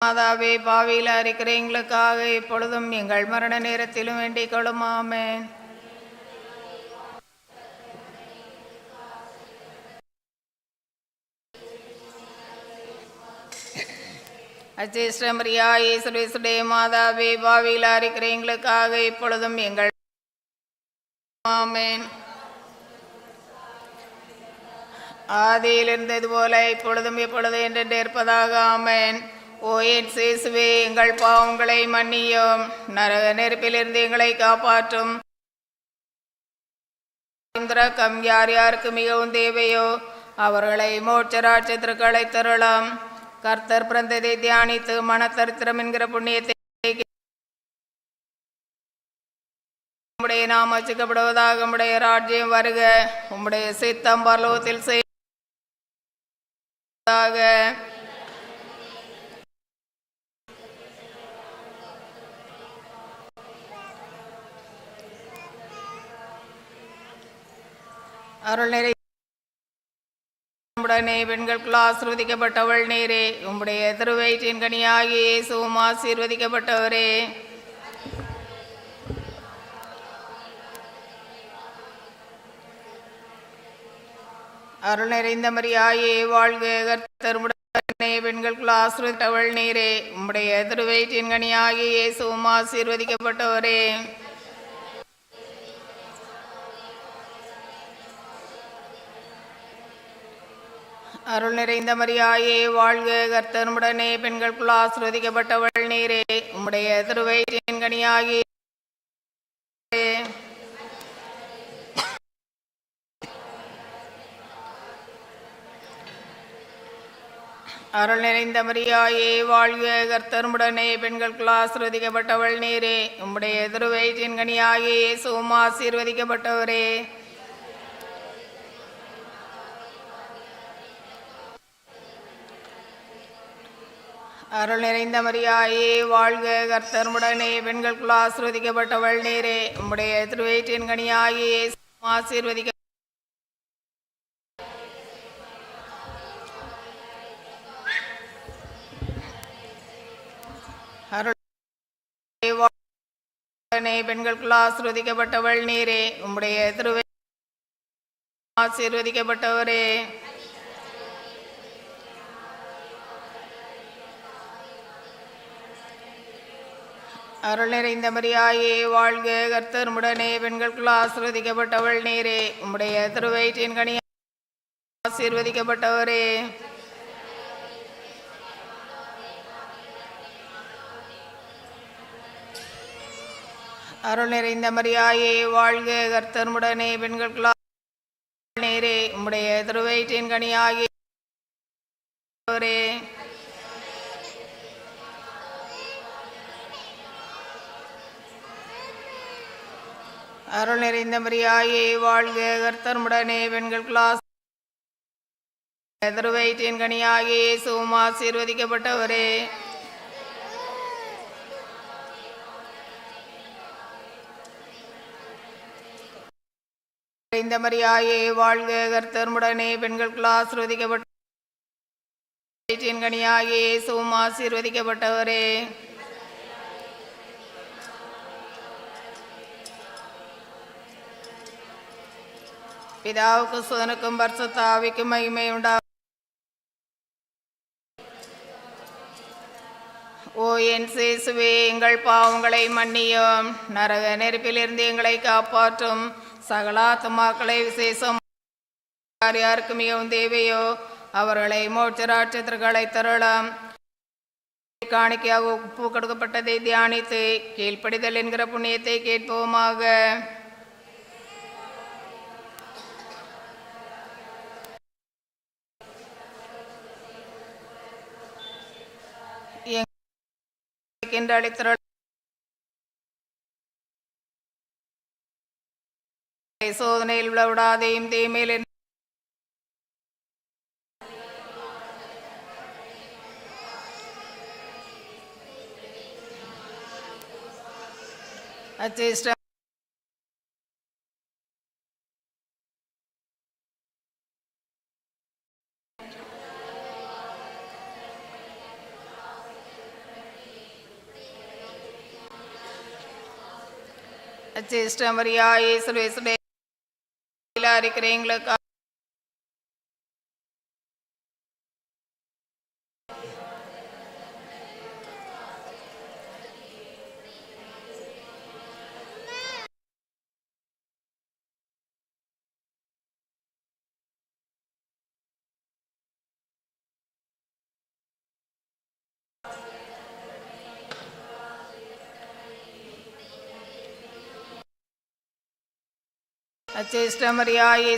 மாதாவே, பாவியில் இருக்கிற எங்களுக்காக இப்பொழுதும் எங்கள் மரண நேரத்திலும் வேண்டிக் கொள்ளும். ஆமென். அச்சிஷ்டமரியா இயேசுடைய மாதாவே, பாவியில் இருக்கிற எங்களுக்காக இப்பொழுதும் எங்கள் ஆமென். ஆதியில் இருந்தது போல இப்பொழுதும் எப்பொழுது என்று இருப்பதாக. ஆமென். ஓ என் இயேசுவே, எங்கள் பாவங்களை மன்னியும், நரக நெருப்பிலிருந்து எங்களை காப்பாற்றும். இரக்கம் யார் யாருக்கு மிகவும் தேவையோ அவர்களை மோட்சராட்சத்திற்கு அழைத்தருளாம். கர்த்தர் பிறந்ததை தியானித்து மனத்தரித்திரம் என்கிற புண்ணியத்தை உம்முடைய நாம் வச்சுக்கப்படுவதாக. உம்முடைய ராஜ்யம் வருக, உம்முடைய சித்தம் பரலோகத்தில் செய்வதாக. அருள் நிறை உம்முடனே பெண்களுக்குள் ஆசீர்வதிக்கப்பட்டவள் நீரே. உம்முடைய திருவயிற்றின் கனியாகிய இயேசுவும் ஆசீர்வதிக்கப்பட்டவரே. அருள் நிறைந்த மரியாயே வாழ்க, கர்த்தர் உம்முடனே பெண்களுக்குள் ஆசீர்வதிக்கப்பட்டவள் நீரே. உம்முடைய திருவயிற்றின் கனியாகிய இயேசுவும் ஆசீர்வதிக்கப்பட்டவரே. அருள் நிறைந்த மரியாயே வாழ்க, கர்த்தர் உம்முடனே பெண்களுக்குள் ஆசீர்வதிக்கப்பட்டவள் நீரே. உம்முடைய திருவயிற்றின் கனியாகிய அருள் நிறைந்த மரியாயே வாழ்க, கர்த்தர் உம்முடனே பெண்களுக்குள் ஆசீர்வதிக்கப்பட்டவள் நீரே. உம்முடைய திருவயிற்றின் கனியாகிய இயேசுவும் ஆசீர்வதிக்கப்பட்டவரே. அருள் நிறைந்த மரியாயே வாழ்க, கர்த்தர் உம்முடனே பெண்களுக்குள் ஆசீர்வதிக்கப்பட்டவள் நீரே. உம்முடைய திருவயிற்றின் கனியாகிய இயேசுவும் ஆசீர்வதிக்க பெண்களுக்குள் ஆசீர்வதிக்கப்பட்டவள் நீரே. உம்முடைய திருவை ஆசீர்வதிக்கப்பட்டவரே. அருள் நிறைந்த மரியாயே வாழ்க, கர்த்தர் உம்முடனே பெண்களுக்குள் ஆசீர்வதிக்கப்பட்டவள் நீரே. உம்முடைய திருவயிற்றின் கனியாகிய ஆசீர்வதிக்கப்பட்டவரே. அருள் நிறைந்த மரியாயே வாழ்க, கர்த்தர் உம்முடனே பெண்களுக்குள் நீரே. உம்முடைய திருவயிற்றின் கனியாகிய அருள் நிறைந்த மரியாயே வாழ்க, கர்த்தர் உம்முடனே பெண்களுக்குள் திருவயிற்றின் கனியாகிய இயேசுவும் ஆசீர்வதிக்கப்பட்டவரே. இந்த மரியாயே வாழ்க, கர்த்தர் உம்முடனே பெண்களுக்குள் ஆசீர்வதிக்கப்பட்ட கனியாகிய இயேசுவும் ஆசீர்வதிக்கப்பட்டவரே. பிதாவுக்கும் சுதனுக்கும் பரிசுத்த ஆவிக்கும் மகிமை உண்டாகும். ஓ என் இயேசுவே, எங்கள் பாவங்களை மன்னியும், நரக நெருப்பிலிருந்து எங்களை காப்பாற்றும். சகல ஆத்துமாக்களை விசேஷம் யார் யாருக்கு மிகவும் தேவையோ அவர்களை மோட்சராட்சத்திற்கு அழைத்தருளாம். காணிக்கையாக ஒப்பு கொடுக்கப்பட்டதை தியானித்து கீழ்ப்படிதல் என்கிற புண்ணியத்தை கேட்போமாக. அளித்தருள் சோதனையில் விடாதையும் தீமையில் அச்சிஷ்ட அச்சிஷ்ட மரியாயே சுரேசுடைய இருக்கிற எங்களுக்கு அச்சிஷ்ட மரியாயே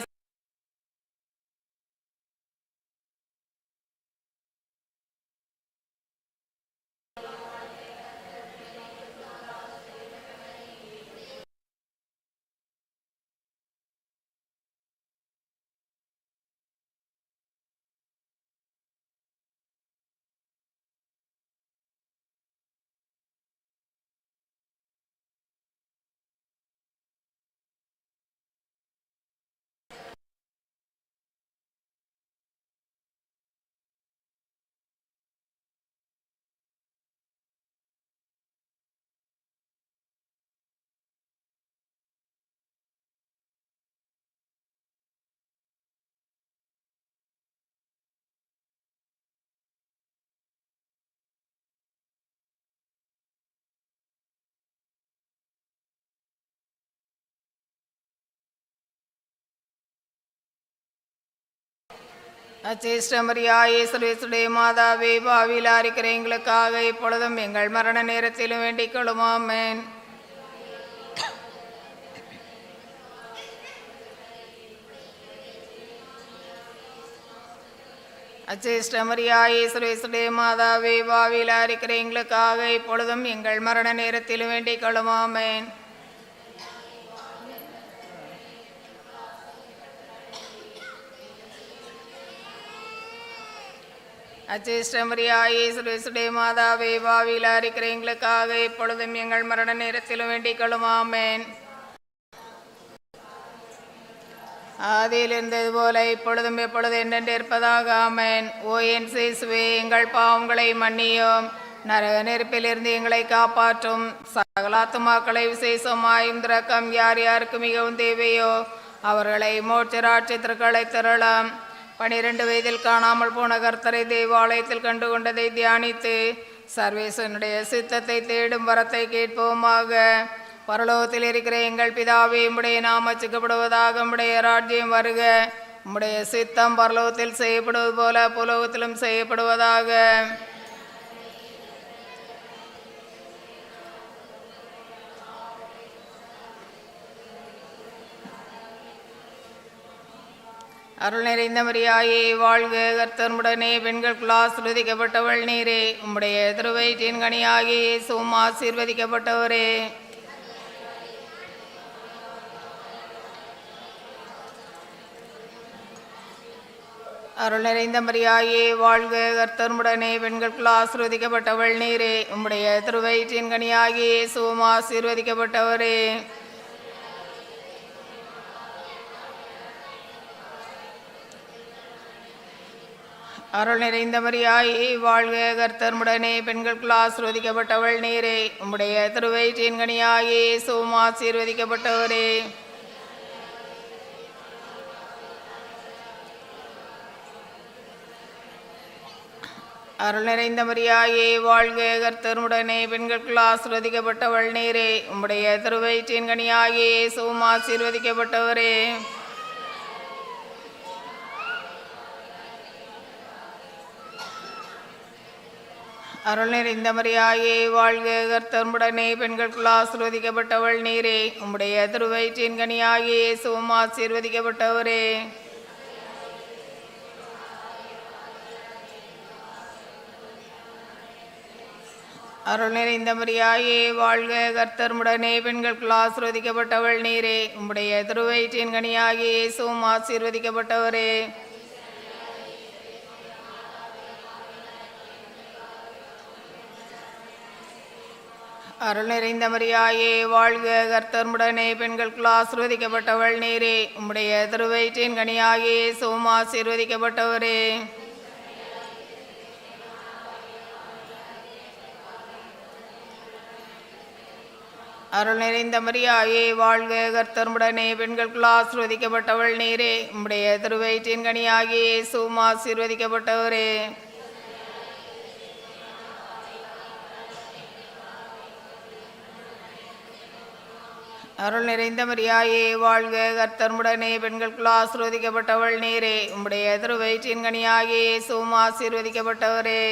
அச்சிஷ்ட மரியாயே சுரேசுடைய மாதாவே பாவிலா இருக்கிற எங்களுக்காக இப்பொழுதும் எங்கள் மரண நேரத்திலும் வேண்டிக் கொள்ளும் ஆமென். அச்சிஷ்ட மரியாயே சுரேசுடைய மாதாவே பாவிலா இருக்கிற எங்களுக்காக இப்பொழுதும் எங்கள் மரண நேரத்திலும் வேண்டிக் கொள்ளும் ஆமென். அச்சிஷ்ட மரியாயே சுரேசுடைய மாதாவே பாவிலா இருக்கிற எங்களுக்காக இப்பொழுதும் எங்கள் மரண நேரத்திலும் வேண்டிக் கொள்ளும் ஆமென். ஆதியில் இருந்தது போல இப்பொழுதும் எப்பொழுது என்னென்று இருப்பதாக ஆமென். ஓ என் இயேசுவே எங்கள் பாவங்களை மன்னியும், நரக நெருப்பிலிருந்து எங்களை காப்பாற்றும். சகலாத்துமாக்களை விசேஷமாயும் திரக்கம் யார் யாருக்கு மிகவும் தேவையோ அவர்களை மோட்ச ராட்சியத்திற்கு அழைத்தருளாம். 12 வயதில் காணாமல் போன கர்த்தரை தேவாலயத்தில் கண்டுகொண்டதை தியானித்து சர்வேசனுடைய சித்தத்தை தேடும் வரத்தை கேட்போமாக. பரலோகத்தில் இருக்கிற எங்கள் பிதாவே, உம்முடைய நாமம் அர்ச்சிக்கப்படுவதாக, உம்முடைய ராஜ்யம் வருக, உம்முடைய சித்தம் பரலோகத்தில் செய்யப்படுவது போல புலோகத்திலும் செய்யப்படுவதாக. அருள் நிறைந்த மரியாயே வாழ்க, கர்த்தருடனே பெண்களுக்குள் ஆசீர்வதிக்கப்பட்டவள் நீரே. உம்முடைய திருவயிற்றின் கனியாகிய இயேசுவும் ஆசீர்வதிக்கப்பட்டவரே. அருள் நிறைந்த மரியாயே வாழ்க, கர்த்தருடனே பெண்களுக்குள் ஆசீர்வதிக்கப்பட்டவள் நீரே. உம்முடைய திருவயிற்றின் கனியாகிய இயேசுவும் ஆசீர்வதிக்கப்பட்டவரே. அருள் நிறைந்த மரியாயே வாழ்க, கர்த்தருடனே பெண்களுக்குள் ஆசீர்வதிக்கப்பட்டவள் நீரே. உம்முடைய திருவயிற்றின் கனியாகிய இயேசுவும் ஆசீர்வதிக்கப்பட்டவரே. அருள் நிறைந்த மரியாயே வாழ்க, கர்த்தருடனே பெண்களுக்குள் ஆசீர்வதிக்கப்பட்டவள் நீரே. உம்முடைய திருவயிற்றின் கனியாகிய இயேசுவும் ஆசீர்வதிக்கப்பட்டவரே. அருள் நிறைந்த மரியாயே வாழ்க, கர்த்தருடனே பெண்களுக்குள் ஆசீர்வதிக்கப்பட்டவள் நீரே. உம்முடைய திருவயிற்றின் கனியாகிய இயேசுவும் ஆசீர்வதிக்கப்பட்டவரே. அருள் நிறைந்த மரியாயே வாழ்க, கர்த்தருடனே பெண்களுக்குள் ஆசீர்வதிக்கப்பட்டவள் நீரே. உம்முடைய திருவயிற்றின் கனியாகிய இயேசுவும் ஆசீர்வதிக்கப்பட்டவரே. அருள் நிறைந்த மரியாயே வாழ்க, கர்த்தருடனே பெண்களுக்குள் ஆசீர்வதிக்கப்பட்டவள் நீரே. உம்முடைய திருவயிற்றின் கனியாகிய இயேசுவும் ஆசீர்வதிக்கப்பட்டவரே. அருள் நிறைந்த மரியாயே வாழ்க, கர்த்தருமுடனே, பெண்களுக்குள் ஆசீர்வதிக்கப்பட்டவள் நீரே. உம்முடைய திருவயிற்றின் கனியாகிய இயேசுவும் ஆசீர்வதிக்கப்பட்டவரே. அருள் நிறைந்த மரியாயே வாழ்க, கர்த்தருமுடனே, பெண்களுக்குள் ஆசீர்வதிக்கப்பட்டவள் நீரே. உம்முடைய திருவயிற்றின் கனியாகிய இயேசுவும் ஆசீர்வதிக்கப்பட்டவரே.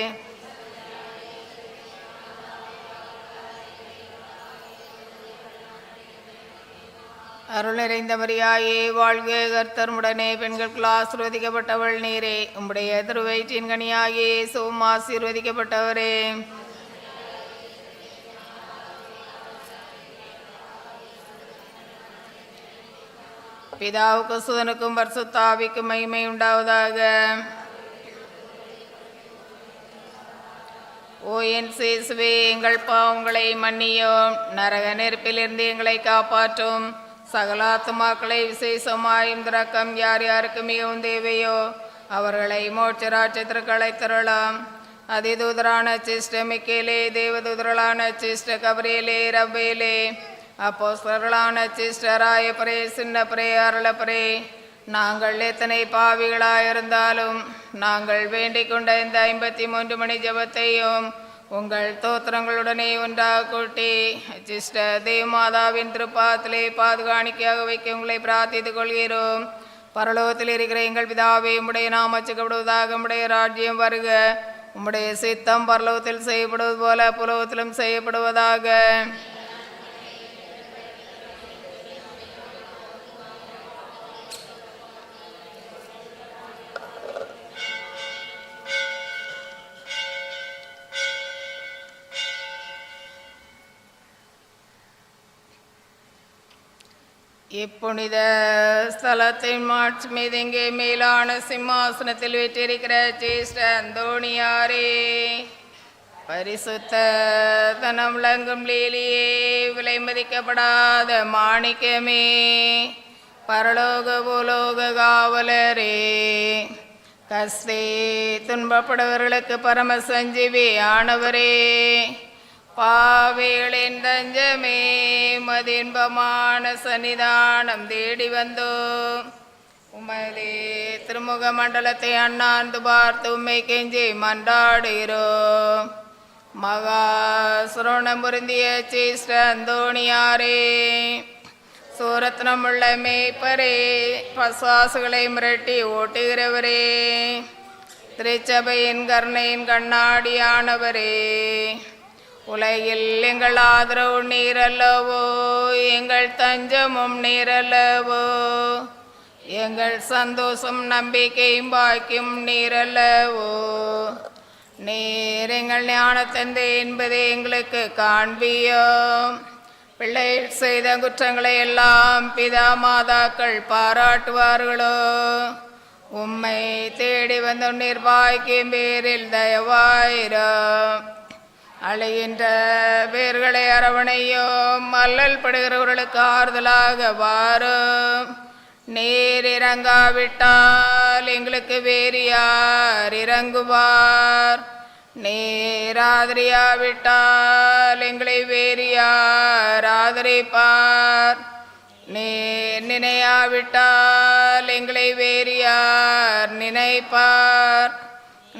அருள் நிறைந்த மரியாயே வாழ்க, கர்த்தருமுடனே, பெண்களுக்குள் ஆசீர்வதிக்கப்பட்டவள் நீரே. உம்முடைய திருவயிற்றின் கனியாகிய இயேசுவும் ஆசீர்வதிக்கப்பட்டவரே. பிதாவுக்கும் சுதனுக்கும் பரிசுத்த ஆவிக்கும் மகிமை உண்டாவதாக. ஓ என் இயேசுவே, எங்கள் பாவங்களை மன்னியும், நரக நெருப்பிலிருந்து எங்களை காப்பாற்றும். சகல ஆத்துமாக்களை விசேஷமாயும் திறக்கம் யார் யாருக்கு மிகவும் தேவையோ அவர்களை மோட்ச ராஜ்யத்திற்கு அழைத்தரலாம். அதிதூதரான சிஸ்ட மிக்கேலே, தேவதூதர்களான சிஸ்ட கபரியலே, ரப்பேலே, அப்போஸ்தலர்களான சிஸ்டர் ராயப்பரே, சின்னப்பரே, அருளப்பரே, நாங்கள் எத்தனை பாவிகளாயிருந்தாலும் நாங்கள் வேண்டிக் கொண்ட இந்த 53 மணி ஜபத்தையும் உங்கள் தோத்திரங்களுடனே ஒன்றாக கூட்டி சிஸ்டர் தேவமாதாவின் திருப்பாத்திலே பாதுகாணிக்கையாக வைக்க உங்களை பிரார்த்தித்துக் கொள்கிறோம். பரலோகத்தில் இருக்கிற எங்கள் பிதாவே, உம்முடைய நாமம் அர்ச்சிக்கப்படுவதாக, உம்முடைய ராஜ்யம் வருக, உம்முடைய சித்தம் பரலோகத்தில் செய்யப்படுவது போல புலோகத்திலும் செய்யப்படுவதாக. இப்புனித ஸ்தலத்தின் மாட்சி மீது இங்கே மேலான சிம்மாசனத்தில் வீற்றிருக்கிற சேஷ்ட அந்தோணியாரே, பரிசுத்த தனம் விளங்கும் லீலியே, விலை மதிக்கப்படாத மாணிக்கமே, பரலோக பூலோக காவலரே, கஸ்தே துன்பப்படுவர்களுக்கு பரம சஞ்சீவி ஆனவரே, பாவிகளின் தஞ்சமே, மதின்பமான சன்னிதானம் தேடி வந்தோம். உமதே திருமுக மண்டலத்தை அண்ணாந்து பார்த்து உம்மை கெஞ்சி மன்றாடுகிறோம். மகா சுரோணம் பொருந்திய சேஷ்ட அந்தோணியாரே, சூரத்னமுள்ள மேய்ப்பரே, பசுவாசுகளை மிரட்டி ஓட்டுகிறவரே, திருச்சபையின் கருணையின் கண்ணாடியானவரே, உலகில் எங்கள் ஆதரவு நீரல்லவோ, எங்கள் தஞ்சமும் நீரல்லவோ, எங்கள் சந்தோஷம் நம்பிக்கையும் பாக்கியும் நீரல்லவோ. நீர் எங்கள் ஞானத்தந்தை என்பதை எங்களுக்கு காண்பியோம். பிள்ளைகள் செய்த குற்றங்களை எல்லாம் பிதா மாதாக்கள் பாராட்டுவார்களோ. உம்மை தேடி வந்த நீர் பாய்க்கும் பேரில் தயவாயிரும். அழைகின்ற பேர்களை அரவணையும், அல்லல் படுகிறவர்களுக்கு ஆறுதலாக வாரும். நீர் இறங்காவிட்டால் எங்களுக்கு வேறு யார் இறங்குவார்? நீர் ஆதரியாவிட்டால் எங்களை வேறு யார் ஆதரிப்பார்? நீர் நினையாவிட்டால் எங்களை வேறு யார் நினைப்பார்?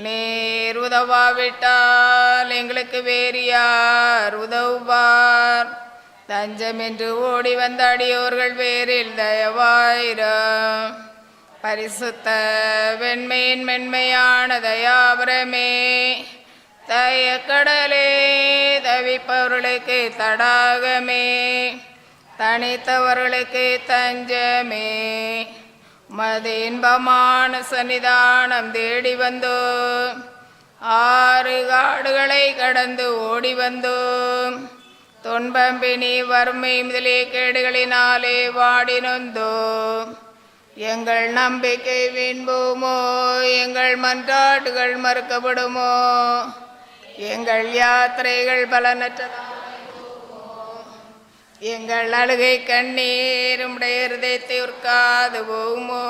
நீர் உதவாவிட்டால் எங்களுக்கு வேறு யார் உதவுவார்? தஞ்சம் என்று ஓடி வந்த அடியோர்கள் பேரில் தயவாயிரும். பரிசுத்த வெண்மையின் மென்மையான தயாபரமே, தயக்கடலே, தவிப்பவர்களுக்கு தடாகமே, தனித்தவர்களுக்கு தஞ்சமே, மது இன்பமான சன்னிதானம் தேடி வந்தோம். 6 காடுகளை கடந்து ஓடி வந்தோம். துன்பம் பிணி வறுமை முதலிய கேடுகளினாலே வாடி நொந்தோம். எங்கள் நம்பிக்கை வீண்போமோ? எங்கள் மன்றாட்டுகள் மறுக்கப்படுமோ? எங்கள் யாத்திரைகள் பலனற்றதா? எங்கள் அழுகை கண்ணீர் உம்முடைய இருதயத்தை உற்காது போகுமோ?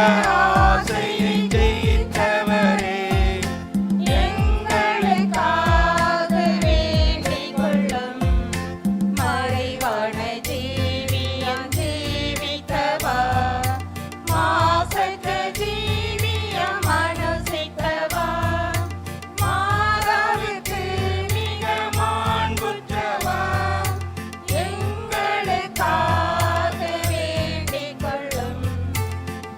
ஆசையை ஜெயித்தவரே, எங்களுக்காக வேண்டிக் கொள்ளும். மறைவான ஜீவியம் ஜீவித்தவா, மாசற்ற ஜீவியம் அனுசித்தவா, மாதாவுக்கு மிக மாண்புற்றவா, எங்களுக்காக வேண்டிக் கொள்ளும்.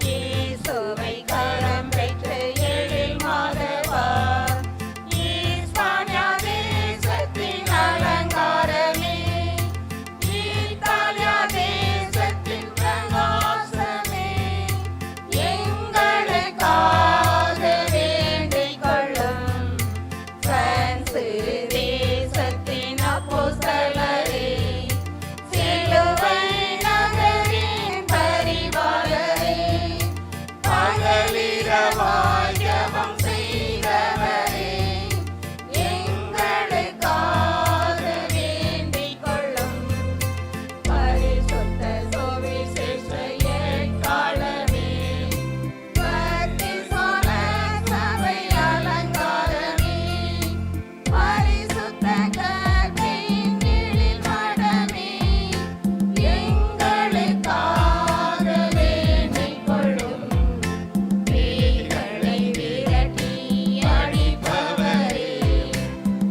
இயேசுவை கரம் பெற்று எழில் மாதவா, ஈஸ்பானியா தேசத்தின் அலங்காரமே, இத்தாலியா தேசத்தின் பிரகாசமே, எங்களுக்காக வேண்டிக் கொள்ளும். பிரான்சு தேசத்தின் அப்போஸ்தலரே, சிலுவை நகரின் பரிவாளரே, பகலிரவாய் ஜெபம் செய்தவரே, எங்களுக்காக வேண்டிக் கொள்ளும். பரிசுத்த சுவிசேஷ எக்காலமே, பக்திசோல சபை அலங்காரமே, பரிசுத்த கற்கையின் எழில் மடமே, எங்களுக்காக வேண்டிக் கொள்ளும். பேய்களை விரட்டி அடிப்பவரே,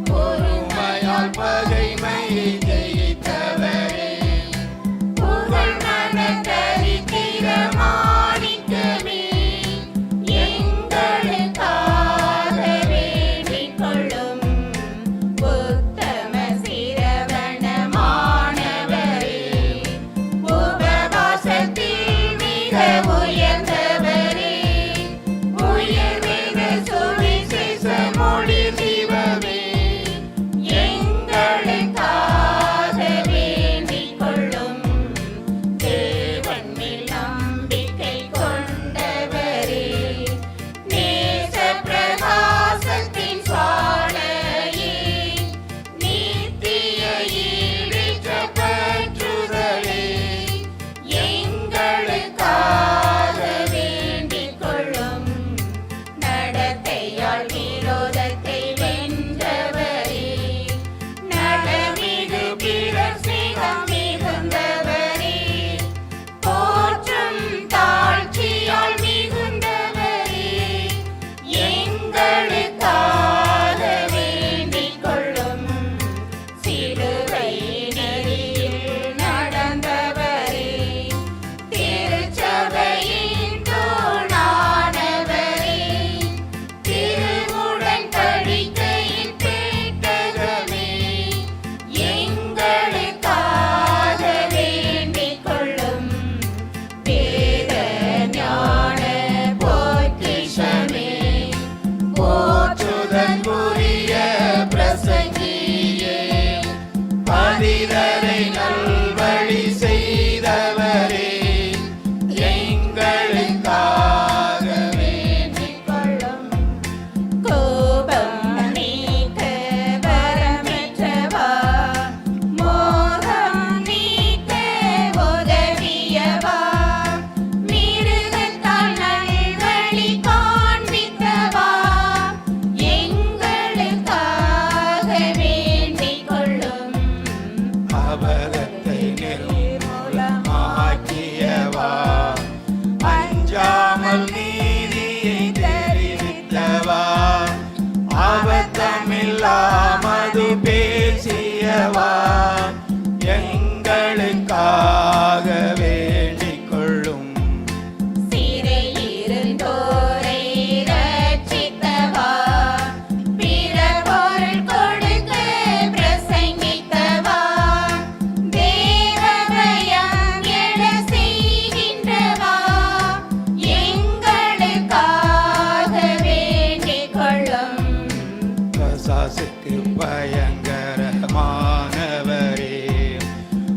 பொறுமையால் பகைமையை ஜெயித்தவரே, புகழ் மனதரித்திர மாணிக்கமே, எங்களுக்காக வேண்டிக் கொள்ளும். உத்தம சிரவணமானவரே, உபவாசத்தில் மிக உயர்ந்தவரே, உயர்வேத சுவிசேஷ மொழி ஜீவமே, எங்களுக்காக வேண்டிக் கொள்ளும். தேவன் மேல் நம்பிக்கை கொண்டவரே, நேச பிரகாசத்தின் சுவாலையே, நித்திய ஈடேற்ற பற்றுதலே, எங்களுக்காக வேண்டிக் கொள்ளும். நடத்தையால் விரோதத்தை வென்றவரே, நலமிகு பிறர் சினம் மிகுந்தவரே, போற்றும் தாழ்ச்சியால் மிகுந்தவரே, எங்களுக்காக வேண்டிக் கொள்ளும். சிலுவை நெறியில் நடந்தவரே, திருச்சபையின் தூணானவரே, திருவுடன்படிக்கையின் பெட்டகமே, எங்களுக்காக வேண்டிக் கொள்ளும். வேத ஞான பொக்கிஷமே, போற்றுதற்குரிய பிரசங்கியே, பதிதரை நல்வழி செய்தவரே, எங்களுக்காக வேண்டிக் கொள்ளும். கோபம் நீக்க வரமற்றவா, மோகம் நீக்க உதவியவா, மிருகத்தால் நல்வழி காண்பித்தவா, எங்களுக்காக வேண்டிக் கொள்ளும். அபலத்தை நிர்மூலமாக்கியவா, அஞ்சாமல் நீதியை தெரிவித்தவா, அபத்தமில்லாமது பேசியவா, எங்களுக்காக வேண்டிக் கொள்ளும். சிறையிருந்தோரை ரட்சித்தவா, பிற பொருள் கொடுக்க பிரசங்கித்தவா, தேவபயம் எழ செய்கின்றவா, எங்களுக்காக வேண்டிக் கொள்ளும். பசாசுக்கு பயங்கரமானவரே,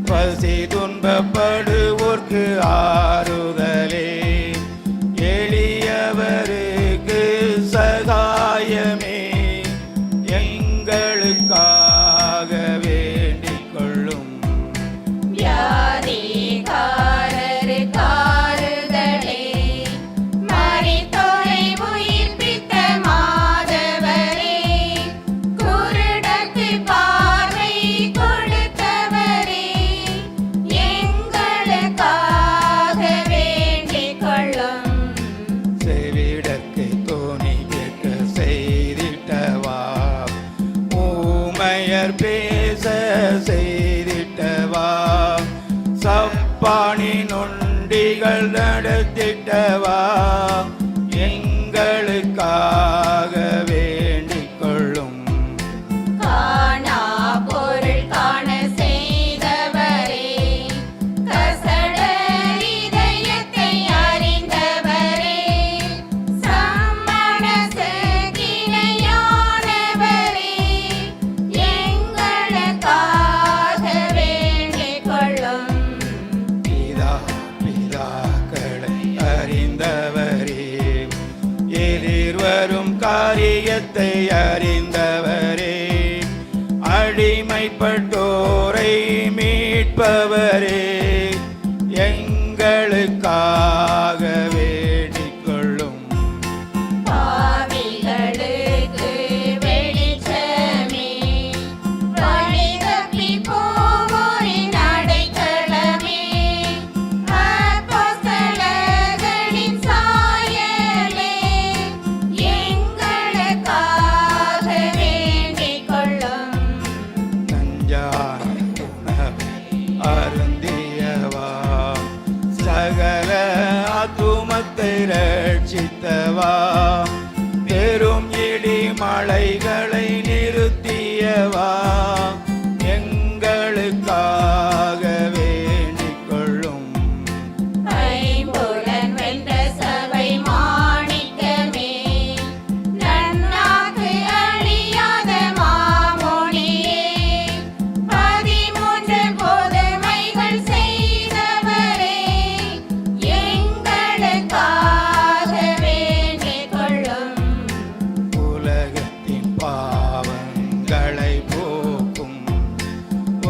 பசி துன்பப்படுவோர்க்கு ஆறுதலே, எளியவருக்கு சகாயமே, எங்களுக்காக வேண்டிக் கொள்ளும். வியாதிகாரருக்கு ஆறுதலே, மன்னர் பேச செய்திட்டவா, சப்பானி நொண்டிகள் நடத்திட்டவா, எங்களுக்காக வேண்டிக் கொள்ளும். காணா பொருள் காண செய்தவரே, கசட இதயத்தை அறிந்தவரே, சம்மனசுக்கிணையானவரே, எங்களுக்காக வேண்டிக் கொள்ளும். பிதாக்களை அறிந்தவரே, எதிர்வரும் காரியத்தை அறிந்தவரே, அடிமைப்பட்டோரை மீட்பவரே, எங்களுக்காக வேண்டிக் கொள்ளும். பாவிகளுக்கு வெளிச்சமே, வழி தப்பி போவோரின் அடைக்கலமே, அப்போஸ்தலர்களின் சாயலே, எங்களுக்காக வேண்டிக் கொள்ளும். நஞ்சான உணவை அருந்தியவா, சகல ஆத்துமத்தை ரட்சித்தவா, பெரும் இடி மலைகளை நிறுத்தியவா, எங்களுக்காக வேண்டிக் கொள்ளும். ஐம்புலன் வென்ற சபை மாணிக்கமே, நன்னாக்கு அழியாத மாமுனியே, 13 பொதுமைகள் செய்தவரே, எங்களுக்காக வேண்டிக் கொள்ளும். உலகத்தின் பாவங்களை போக்கும்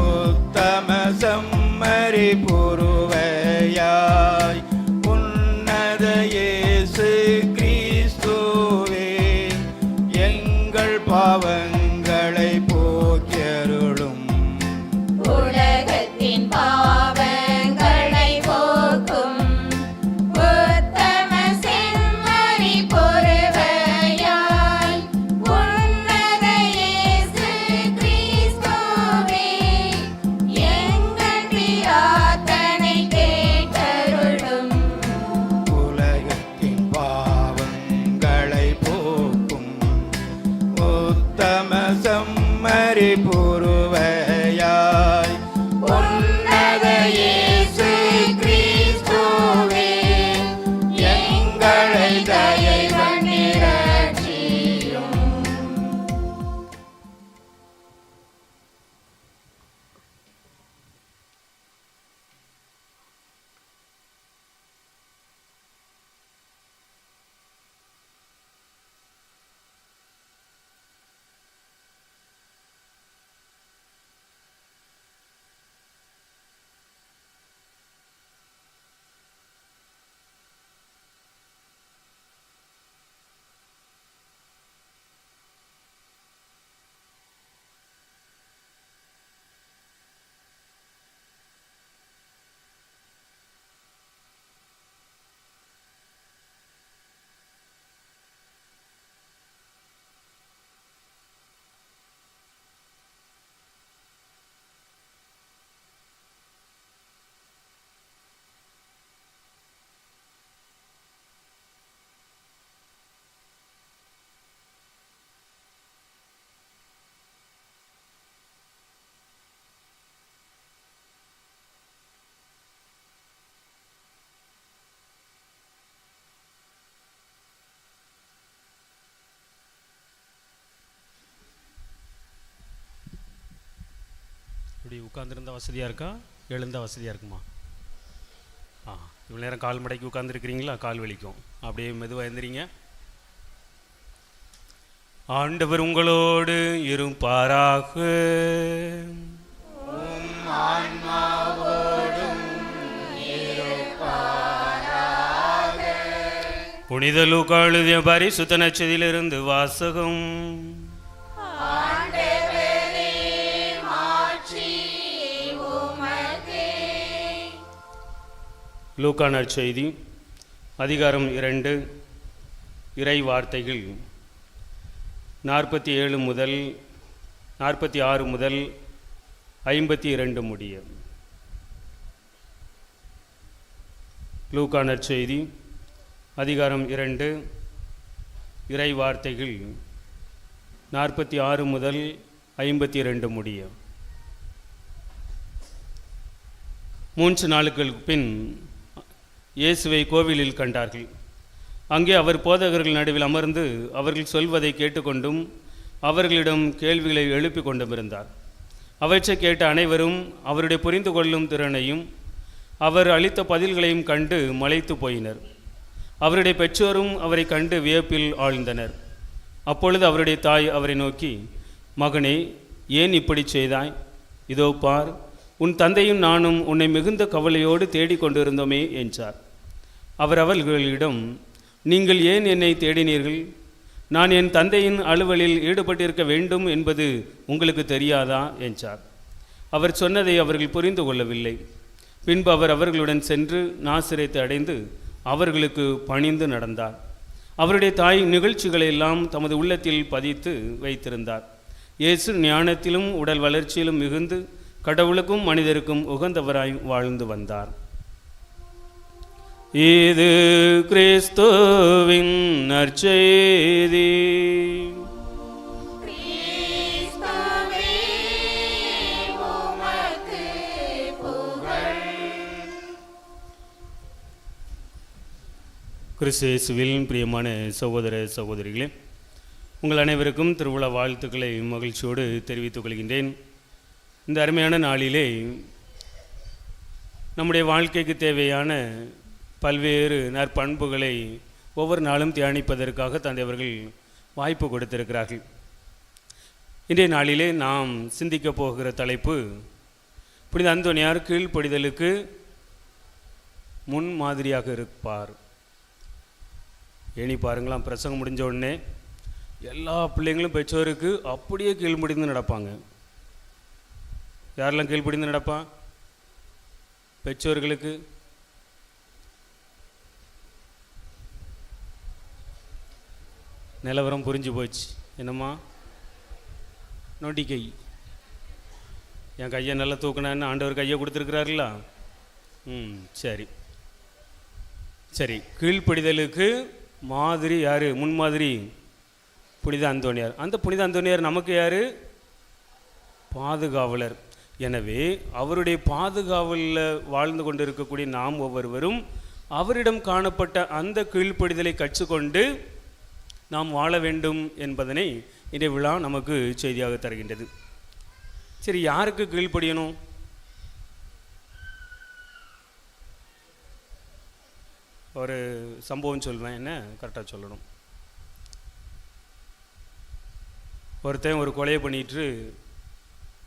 உத்தம செம்மறி புருவையாய், உன்னத இயேசு கிறிஸ்துவே, எங்கள் பாவங்களை போக்கியருளும். உலகத்தின் பாவங்களை போக்கும் உத்தம செம்மறி பொருவையாய், உன்னத இயேசு கிறிஸ்துவே, எங்கள் பிரார்த்தனை கேட்டருளும். உலகத்தின் பாவங்களை போக்கும் உத்தம செம்மறி புருவையாய், உன்னத இயேசு கிறிஸ்துவே, எங்களை தயை பண்ணி ரட்சியும். இப்படி உட்காந்துருந்தா வசதியாக இருக்கா, எழுந்தால் வசதியாக இருக்குமா? இவ்வளோ நேரம் கால் மடக்கி உட்காந்துருக்கிறீங்களா? கால் வலிக்கும். அப்படியே மெதுவாக எழுந்திரிங்க. ஆண்டவர் உங்களோடு இருப்பாராக. புனித லூக்கா எழுதிய பரிசுத்த நற்செய்தியிலிருந்து வாசகம். லூக்கா நற்செய்தி அதிகாரம் 2 இறை வார்த்தைகள் 47 முதல் 46 முதல் 52 முடிய. லூக்கா நற்செய்தி அதிகாரம் 2 இறை வார்த்தைகள் 46 முதல் 52 முடிய. 3 நாளுக்கு பின் இயேசுவை கோவிலில் கண்டார்கள். அங்கே அவர் போதகர்கள் நடுவில் அமர்ந்து அவர்கள் சொல்வதை கேட்டுக்கொண்டும் அவர்களிடம் கேள்விகளை எழுப்பி கொண்டும் இருந்தார். அவற்றை கேட்ட அனைவரும் அவருடைய புரிந்து கொள்ளும் திறனையும் அவர் அளித்த பதில்களையும் கண்டு மலைத்து போயினர். அவருடைய பெற்றோரும் அவரை கண்டு வியப்பில் ஆழ்ந்தனர். அப்பொழுது அவருடைய தாய் அவரை நோக்கி, மகனே, ஏன் இப்படி செய்தாய்? இதோ பார், உன் தந்தையும் நானும் உன்னை மிகுந்த கவலையோடு தேடிக்கொண்டிருந்தோமே என்றார். அவர் அவர்களிடம், நீங்கள் ஏன் என்னை தேடினீர்கள்? நான் என் தந்தையின் அலுவலில் ஈடுபட்டிருக்க வேண்டும் என்பது உங்களுக்கு தெரியாதா என்றார். அவர் சொன்னதை அவர்கள் புரிந்து கொள்ளவில்லை. பின்பு அவர் அவர்களுடன் சென்று நாசரேத்தை அடைந்து அவர்களுக்கு பணிந்து நடந்தார். அவருடைய தாய் நிகழ்ச்சிகளை எல்லாம் தமது உள்ளத்தில் பதித்து வைத்திருந்தார். இயேசு ஞானத்திலும் உடல் வளர்ச்சியிலும் மிகுந்து கடவுளுக்கும் மனிதருக்கும் உகந்தவராய் வாழ்ந்து வந்தார். இது கிறிஸ்துவின் நற்செய்தி. கிறிஸ்துவே உமக்கு புகழ். கிறிஸ்து இயேசுவில் பிரியமான சகோதர சகோதரிகளே, உங்கள் அனைவருக்கும் திருவிழா வாழ்த்துக்களை மகிழ்ச்சியோடு தெரிவித்துக் கொள்கின்றேன். இந்த அருமையான நாளிலே நம்முடைய வாழ்க்கைக்கு தேவையான பல்வேறு நற்பண்புகளை ஒவ்வொரு நாளும் தியானிப்பதற்காக தந்தை அவர்கள் வாய்ப்பு கொடுத்திருக்கிறார்கள். இன்றைய நாளிலே நாம் சிந்திக்கப் போகிற தலைப்பு, புனித அந்தோனியார் கீழ்ப்படிதலுக்கு முன் மாதிரியாக இருப்பார். ஏனி பாருங்களாம், பிரசங்கம் முடிஞ்ச உடனே எல்லா பிள்ளைங்களும் பெற்றோருக்கு அப்படியே கீழ்ப்படிந்து நடப்பாங்க. யாரெல்லாம் கீழ்ப்படிந்து நடப்பா? பெற்றோர்களுக்கு. நிலவரம் புரிஞ்சு போச்சு. என்னம்மா? நோட்டிக்கை. என் கையை நல்லா தூக்கினான்னு ஆண்டவர் கையை கொடுத்துருக்கிறாருல்ல. சரி சரி. கீழ்ப்படிதலுக்கு மாதிரி யார்? முன்மாதிரி புனித அந்தோனியார். அந்த புனித அந்தோனியார் நமக்கு யார்? பாதுகாவலர். எனவே அவருடைய பாதுகாவலில் வாழ்ந்து கொண்டு இருக்கக்கூடிய நாம் ஒவ்வொருவரும் அவரிடம் காணப்பட்ட அந்த கீழ்ப்படிதலை கற்றுக்கொண்டு நாம் வாழ வேண்டும் என்பதனை இந்த விழா நமக்கு செய்தியாக தருகின்றது. சரி, யாருக்கு கீழ்ப்படியணும்? ஒரு சம்பவம் சொல்வேன், என்ன கரெக்டாக சொல்லணும். ஒருத்தன் ஒரு கொலையை பண்ணிட்டு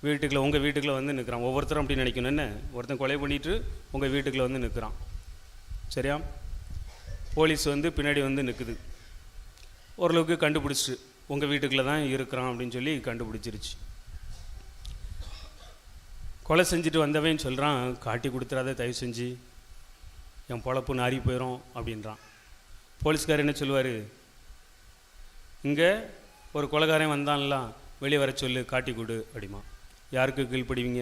வீட்டுக்குள்ளே, உங்கள் வீட்டுக்குள்ளே வந்து நிற்கிறான். ஒவ்வொருத்தரும் அப்படி நினைக்கணும். என்ன, ஒருத்தன் கொலை பண்ணிட்டு உங்கள் வீட்டுக்குள்ளே வந்து நிற்கிறான். சரியா? போலீஸ் வந்து பின்னாடி வந்து நிற்குது. ஓரளவுக்கு கண்டுபிடிச்சிட்டு உங்கள் வீட்டுக்குள்ளே தான் இருக்கிறான் அப்படின்னு சொல்லி கண்டுபிடிச்சிருச்சு. கொலை செஞ்சுட்டு வந்தவன் சொல்கிறான், காட்டி கொடுத்துறாத தயவு செஞ்சு, என் பொழப்பு நாரி போயிடும் அப்படின்றான். போலீஸ்காரர் என்ன சொல்லுவார்? இங்கே ஒரு கொலைகாரன் வந்தான்ல, வெளியே வர சொல்லு, காட்டி கொடு அப்படிமா. யாருக்கு கீழ்ப்படுவீங்க?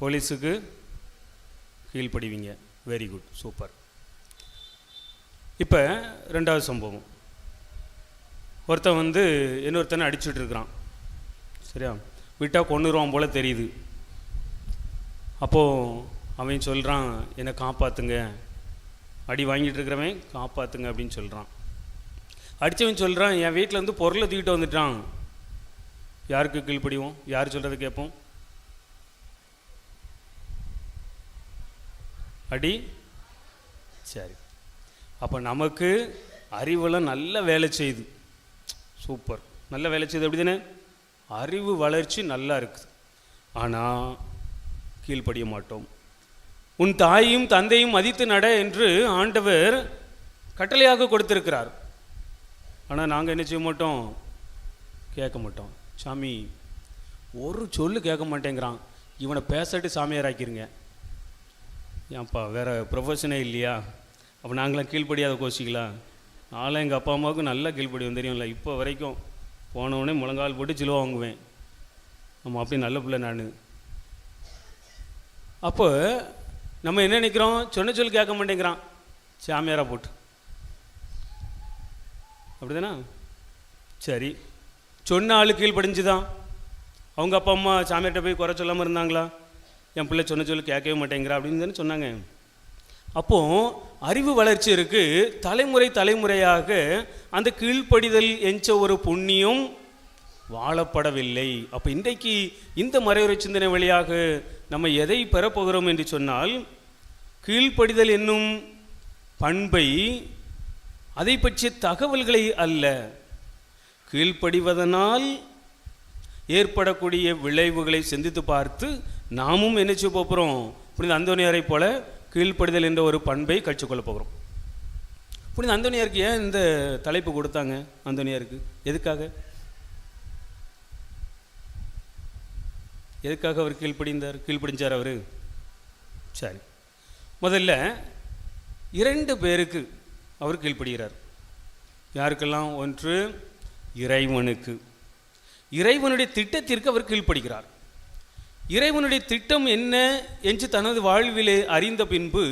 போலீஸுக்கு கீழ்ப்படுவீங்க. Very good, super. இப்போ ரெண்டாவது சம்பவம். ஒருத்தன் வந்து இன்னொருத்தனை அடிச்சுட்டு இருக்கிறான். சரியா? விட்டால் கொன்னுருவான் போல் தெரியுது. அப்போது அவன் சொல்கிறான், என்னை காப்பாற்றுங்க, அடி வாங்கிட்டு இருக்கிறவன் காப்பாற்றுங்க அப்படின்னு சொல்கிறான். அடித்தவன் சொல்கிறான், என் வீட்டில் வந்து பொருளை தூக்கிட்டு வந்துட்டான். யாருக்கு கீழ்ப்படிவோம்? யார் சொல்கிறத கேட்போம்? அடி. சரி, அப்போ நமக்கு அறிவெல்லாம் நல்ல வேலை செய்யுது. சூப்பர், நல்ல வேலை செய்யுது. அப்படி தானே? அறிவு வளர்ச்சி நல்லா இருக்குது. ஆனால் கீழ்ப்படிய மாட்டோம். உன் தாயையும் தந்தையும் மதித்து நட என்று ஆண்டவர் கட்டளையாக கொடுத்திருக்கிறார். ஆனால் நாங்கள் என்ன செய்ய மாட்டோம்? கேட்க மாட்டோம். சாமி ஒரு சொல்லு கேட்க மாட்டேங்கிறான், இவனை பேசட்டு சாமியார் ஆக்கிருங்க. ஏன்ப்பா வேறு ப்ரொஃபஷனே இல்லையா? அப்போ நாங்களாம் கீழ்ப்படியாத கோச்சிக்கலாம். நானும் எங்கள் அப்பா அம்மாவுக்கு நல்லா கீழ்ப்படியும் தெரியும்ல. இப்போ வரைக்கும் போனவுடனே முழங்கால் போட்டு சிலுவை வாங்குவேன். ஆமாம், அப்படி நல்ல பிள்ளை நான். அப்போ நம்ம என்ன நினைக்கிறோம்? சொன்ன சொல் கேட்க மாட்டேங்கிறான், சாமியாராக போட்டு. அப்படிதானே? சரி, சொன்ன ஆளு கீழ்படிஞ்சுதான். அவங்க அப்பா அம்மா சாமியார்கிட்ட போய் குறை சொல்லாமல் இருந்தாங்களா? என் பிள்ளை சொன்ன சொல்லி கேட்கவே மாட்டேங்கிறா அப்படின்னு தானே சொன்னாங்க. அப்போது அறிவு வளர்ச்சி இருக்குது. தலைமுறை தலைமுறையாக அந்த கீழ்ப்படிதல் என்ற ஒரு புண்ணியம் வாழப்படவில்லை. அப்போ இன்றைக்கு இந்த மறைவுரை சிந்தனை வழியாக நம்ம எதை பெறப்போகிறோம் என்று சொன்னால், கீழ்ப்படிதல் என்னும் பண்பை, அதை பற்றிய தகவல்களை அல்ல, கீழ்ப்படிவதனால் ஏற்படக்கூடிய விளைவுகளை சிந்தித்து பார்த்து நாமும் என்ன செய்ய போகிறோம்? புனித அந்தோனியாரை போல கீழ்ப்படிதல் என்ற ஒரு பண்பை கற்றுக்கொள்ள போகிறோம். புனித அந்தோனியாருக்கு ஏன் இந்த தலைப்பு கொடுத்தாங்க? அந்தோனியாருக்கு எதுக்காக அவர் கீழ்ப்படிஞ்சார் அவர்? சரி, முதல்ல 2 பேருக்கு அவர் கீழ்ப்படுகிறார். யாருக்கெல்லாம்? ஒன்று, இறைவனுக்கு. இறைவனுடைய திட்டத்திற்கு அவர் கீழ்ப்படுகிறார். இறைவனுடைய திட்டம் என்ன என்று தனது வாழ்விலே அறிந்த பின்பு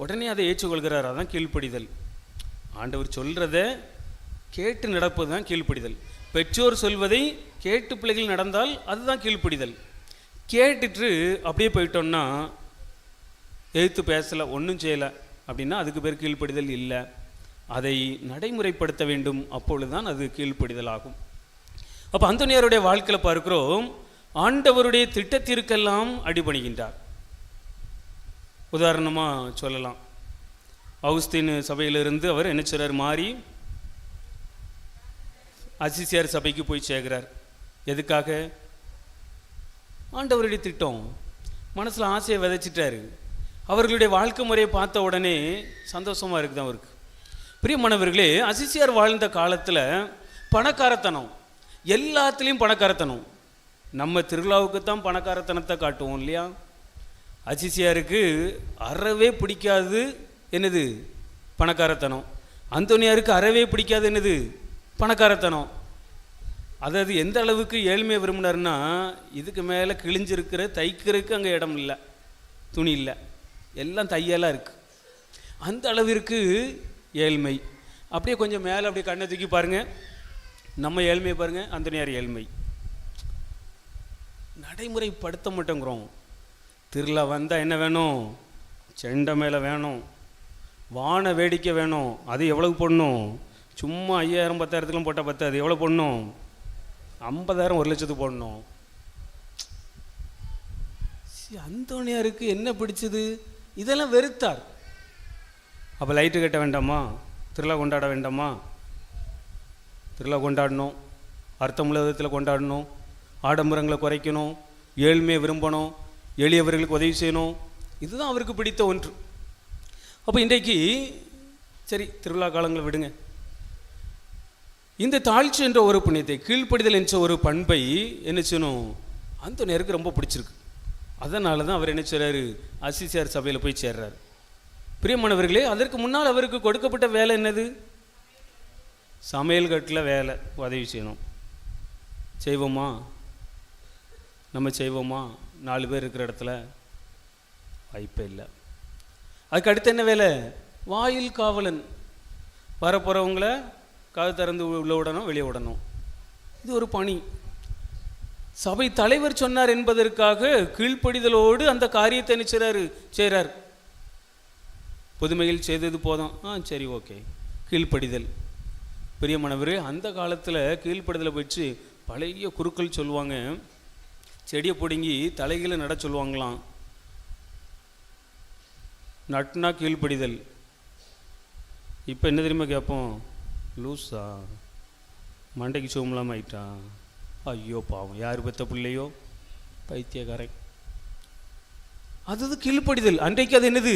உடனே அதை ஏற்றுக்கொள்கிறார். அதான் கீழ்ப்படிதல். ஆண்டவர் சொல்கிறத கேட்டு நடப்பது தான் கீழ்ப்படிதல். பெற்றோர் சொல்வதை கேட்டு பிள்ளைகள் நடந்தால் அதுதான் கீழ்ப்படிதல். கேட்டுட்டு அப்படியே போயிட்டோம்னா, எதிர்த்து பேசலை, ஒன்றும் செய்யலை அப்படின்னா அதுக்கு பேர் கீழ்ப்படிதல் இல்லை. அதை நடைமுறைப்படுத்த வேண்டும், அப்பொழுது தான் அது கீழ்ப்படிதல் ஆகும். அப்போ அந்தோனியாருடைய வாழ்க்கையில் பார்க்கிறோம், ஆண்டவருடைய திட்டத்திற்கெல்லாம் அடிபணிகின்றார். உதாரணமாக சொல்லலாம், அவுஸ்தீன் சபையிலிருந்து அவர் என்ன செய்றார்? மாறி அசிசியார் சபைக்கு போய் சேர்கிறார். எதுக்காக? ஆண்டவருடைய திட்டம். மனசில் ஆசையை விதைச்சிட்டாரு. அவர்களுடைய வாழ்க்கை முறையை பார்த்த உடனே சந்தோஷமாக இருக்குது அவருக்கு. பிரியமானவர்களே, அசிசியார் வாழ்ந்த காலத்தில் பணக்காரத்தனம், எல்லாத்துலேயும் பணக்காரத்தனம். நம்ம திருவிழாவுக்கு தான் பணக்காரத்தனத்தை காட்டுவோம் இல்லையா? அசிசியாருக்கு அறவே பிடிக்காது என்னது? பணக்காரத்தனம். அந்தோனியாருக்கு அறவே பிடிக்காது என்னது? பணக்காரத்தனம். அதாவது எந்த அளவுக்கு ஏழ்மையை விரும்பினார்னா, இதுக்கு மேலே கிழிஞ்சிருக்கிற தைக்கிறதுக்கு அங்கே இடம் இல்லை, துணி இல்லை, எல்லாம் தையலாக இருக்குது. அந்த அளவிற்கு ஏழ்மை. அப்படியே கொஞ்சம் மேலே அப்படியே கண்ணை தூக்கி பாருங்கள், நம்ம ஏழ்மையை பாருங்கள், அந்தோனியார் ஏழ்மை. நடைமுறைப்படுத்த மாட்டேங்கிறோம். திருவிழா வந்தால் என்ன வேணும்? செண்டை மேலே வேணும், வான வேடிக்கை வேணும். அது எவ்வளவு போடணும்? சும்மா 5000 10,000 போட்டால் பத்தாது. எவ்வளோ போடணும்? 50,000 1 லட்சத்துக்கு போடணும். அந்தோனியாருக்கு என்ன பிடிச்சது? இதெல்லாம் வெறுத்தார். அப்போ லைட்டு கட்ட வேண்டாமா? திருவிழா கொண்டாட வேண்டாமா? திருவிழா கொண்டாடணும், அர்த்தமுள்ள விதத்தில் கொண்டாடணும், ஆடம்பரங்களை குறைக்கணும், ஏழ்மையை விரும்பணும், எளியவர்களுக்கு உதவி செய்யணும். இதுதான் அவருக்கு பிடித்த ஒன்று. அப்போ இன்றைக்கு சரி, திருவிழா காலங்களை விடுங்க, இந்த தாழ்ச்சி என்ற ஒரு புண்ணியத்தை, கீழ்ப்படிதல் என்ற ஒரு பண்பை என்ன செய்யணும்? அந்தோனியாருக்கு ரொம்ப பிடிச்சிருக்கு. அதனால தான் அவர் என்ன செய்கிறாரு? அசிசியார் சபையில் போய் சேர்றார். பிரியமானவர்களே, அதற்கு முன்னால் அவருக்கு கொடுக்கப்பட்ட வேலை என்னது? சமையல் கட்டில் வேலை, உதவி செய்யணும். செய்வோமா? நம்ம செய்வோமா? 4 பேர் இருக்கிற இடத்துல வாய்ப்பே இல்லை. அதுக்கு அடுத்து என்ன வேலை? வாயில் காவலன். வரப்போகிறவங்கள காது திறந்து உள்ள விடணும், வெளியே விடணும். இது ஒரு பணி. சபை தலைவர் சொன்னார் என்பதற்காக கீழ்ப்படிதலோடு அந்த காரியத்தை என்ன செய்கிறார்? புதுமையில் செய்தது போதும், சரி ஓகே, கீழ்ப்படிதல். பிரியமானவரே, அந்த காலத்தில் கீழ்ப்படிதலை வச்சு பழைய குருக்கள் சொல்லுவாங்க, செடியை பிடுங்கி தலைகளை நட சொல்லுவாங்களாம். நட்னா கீழ்ப்படிதல். இப்போ என்ன தெரியுமா கேட்போம்? லூஸா, மண்டைக்கு சோம்பலாமல் ஆயிட்டான், ஐயோ பாவம், யார் பெற்ற பிள்ளையோ, பைத்தியக்காரன். அது கீழ்ப்படிதல். அன்றைக்கு அது என்னது?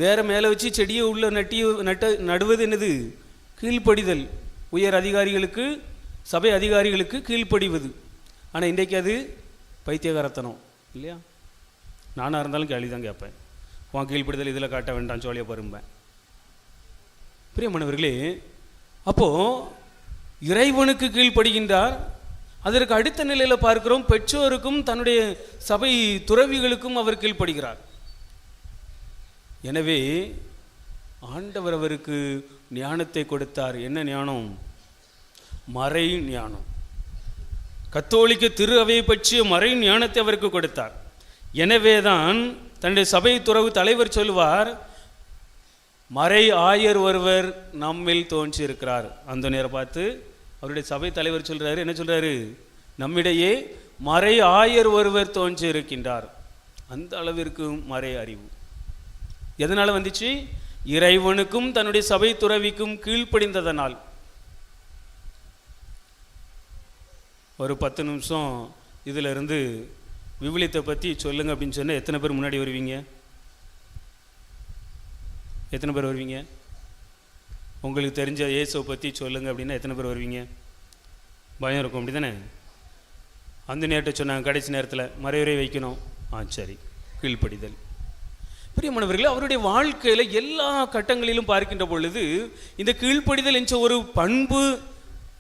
வேற மேலே வச்சு செடியை உள்ள நடுவது என்னது? கீழ்ப்படிதல். உயர் அதிகாரிகளுக்கு, சபை அதிகாரிகளுக்கு கீழ்ப்படிவது. ஆனால் இன்றைக்கு அது பைத்தியகாரத்தனம் இல்லையா? நானாக இருந்தாலும் கேள்வி தான் கேட்பேன், உன் கீழ்ப்படிதல் இதில் காட்ட வேண்டாம், சோழியை பரும்பேன். பிரியமானவர்களே, அப்போது இறைவனுக்கு கீழ்ப்படுகின்றார். அதற்கு அடுத்த நிலையில் பார்க்கிறோம், பெற்றோருக்கும் தன்னுடைய சபை துறவிகளுக்கும் அவர் கீழ்ப்படுகிறார். எனவே ஆண்டவர் அவருக்கு ஞானத்தை கொடுத்தார். என்ன ஞானம்? மறை ஞானம். கத்தோலிக்க திரு அவையை பற்றிய மறை ஞானத்தை அவருக்கு கொடுத்தார். எனவேதான் தன்னுடைய சபை துறவு தலைவர் சொல்வார், மறை ஆயர் ஒருவர் நம்மில் தோன்றி இருக்கிறார். அந்த நேரம் பார்த்து அவருடைய சபை தலைவர் சொல்றாரு, என்ன சொல்றாரு? நம்மிடையே மறை ஆயர் ஒருவர் தோன்றி இருக்கின்றார். அந்த அளவிற்கு மறை அறிவு எதனால வந்துச்சு? இறைவனுக்கும் தன்னுடைய சபை துறவிக்கும் கீழ்ப்படிந்ததனால். ஒரு 10 நிமிஷம் இதில் இருந்து விவிலியத்தை பற்றி சொல்லுங்க அப்படின்னு சொன்னால் எத்தனை பேர் முன்னாடி வருவீங்க? எத்தனை பேர் வருவீங்க? உங்களுக்கு தெரிஞ்ச இயேசுவை பற்றி சொல்லுங்க அப்படின்னா எத்தனை பேர் வருவீங்க? பயம் இருக்கும், அப்படி தானே? அந்த நேரத்தை சொன்னாங்க, கடைசி நேரத்தில் மறைவுரை வைக்கணும். சரி, கீழ்ப்படிதல். பிரியமானவர்களே, அவருடைய வாழ்க்கையில் எல்லா கட்டங்களிலும் பார்க்கின்ற பொழுது இந்த கீழ்ப்படிதல் என்ற ஒரு பண்பு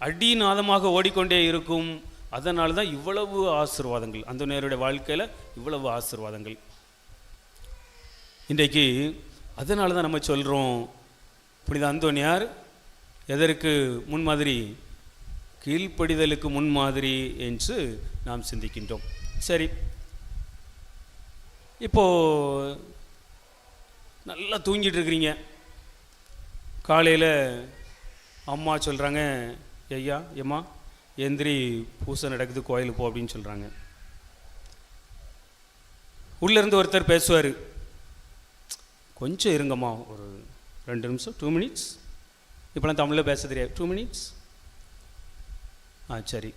அடிநாதமாக ஓடிக்கொண்டே இருக்கும். அதனால தான் இவ்வளவு ஆசீர்வாதங்கள், அந்த நேருடைய வாழ்க்கையில் இவ்வளவு ஆசீர்வாதங்கள் இன்றைக்கு. அதனால தான் நம்ம சொல்கிறோம், புனித அந்தோனியார் எதற்கு முன்மாதிரி? கீழ்ப்படிதலுக்கு முன்மாதிரி என்று நாம் சிந்திக்கின்றோம். சரி, இப்போது நல்லா தூங்கிட்டு இருக்கிறீங்க. காலையில் அம்மா சொல்கிறாங்க, ஐயா ஏம்மா எந்திரி, பூசை நடக்குது, கோயிலுக்கு போ அப்படின்னு சொல்கிறாங்க. உள்ளேருந்து ஒருத்தர் பேசுவார், கொஞ்சம் இருங்கம்மா, ஒரு 2 நிமிஷம், 2 மினிட்ஸ். இப்போலாம் தமிழில் பேச தெரியாது, 2 மினிட்ஸ். சரி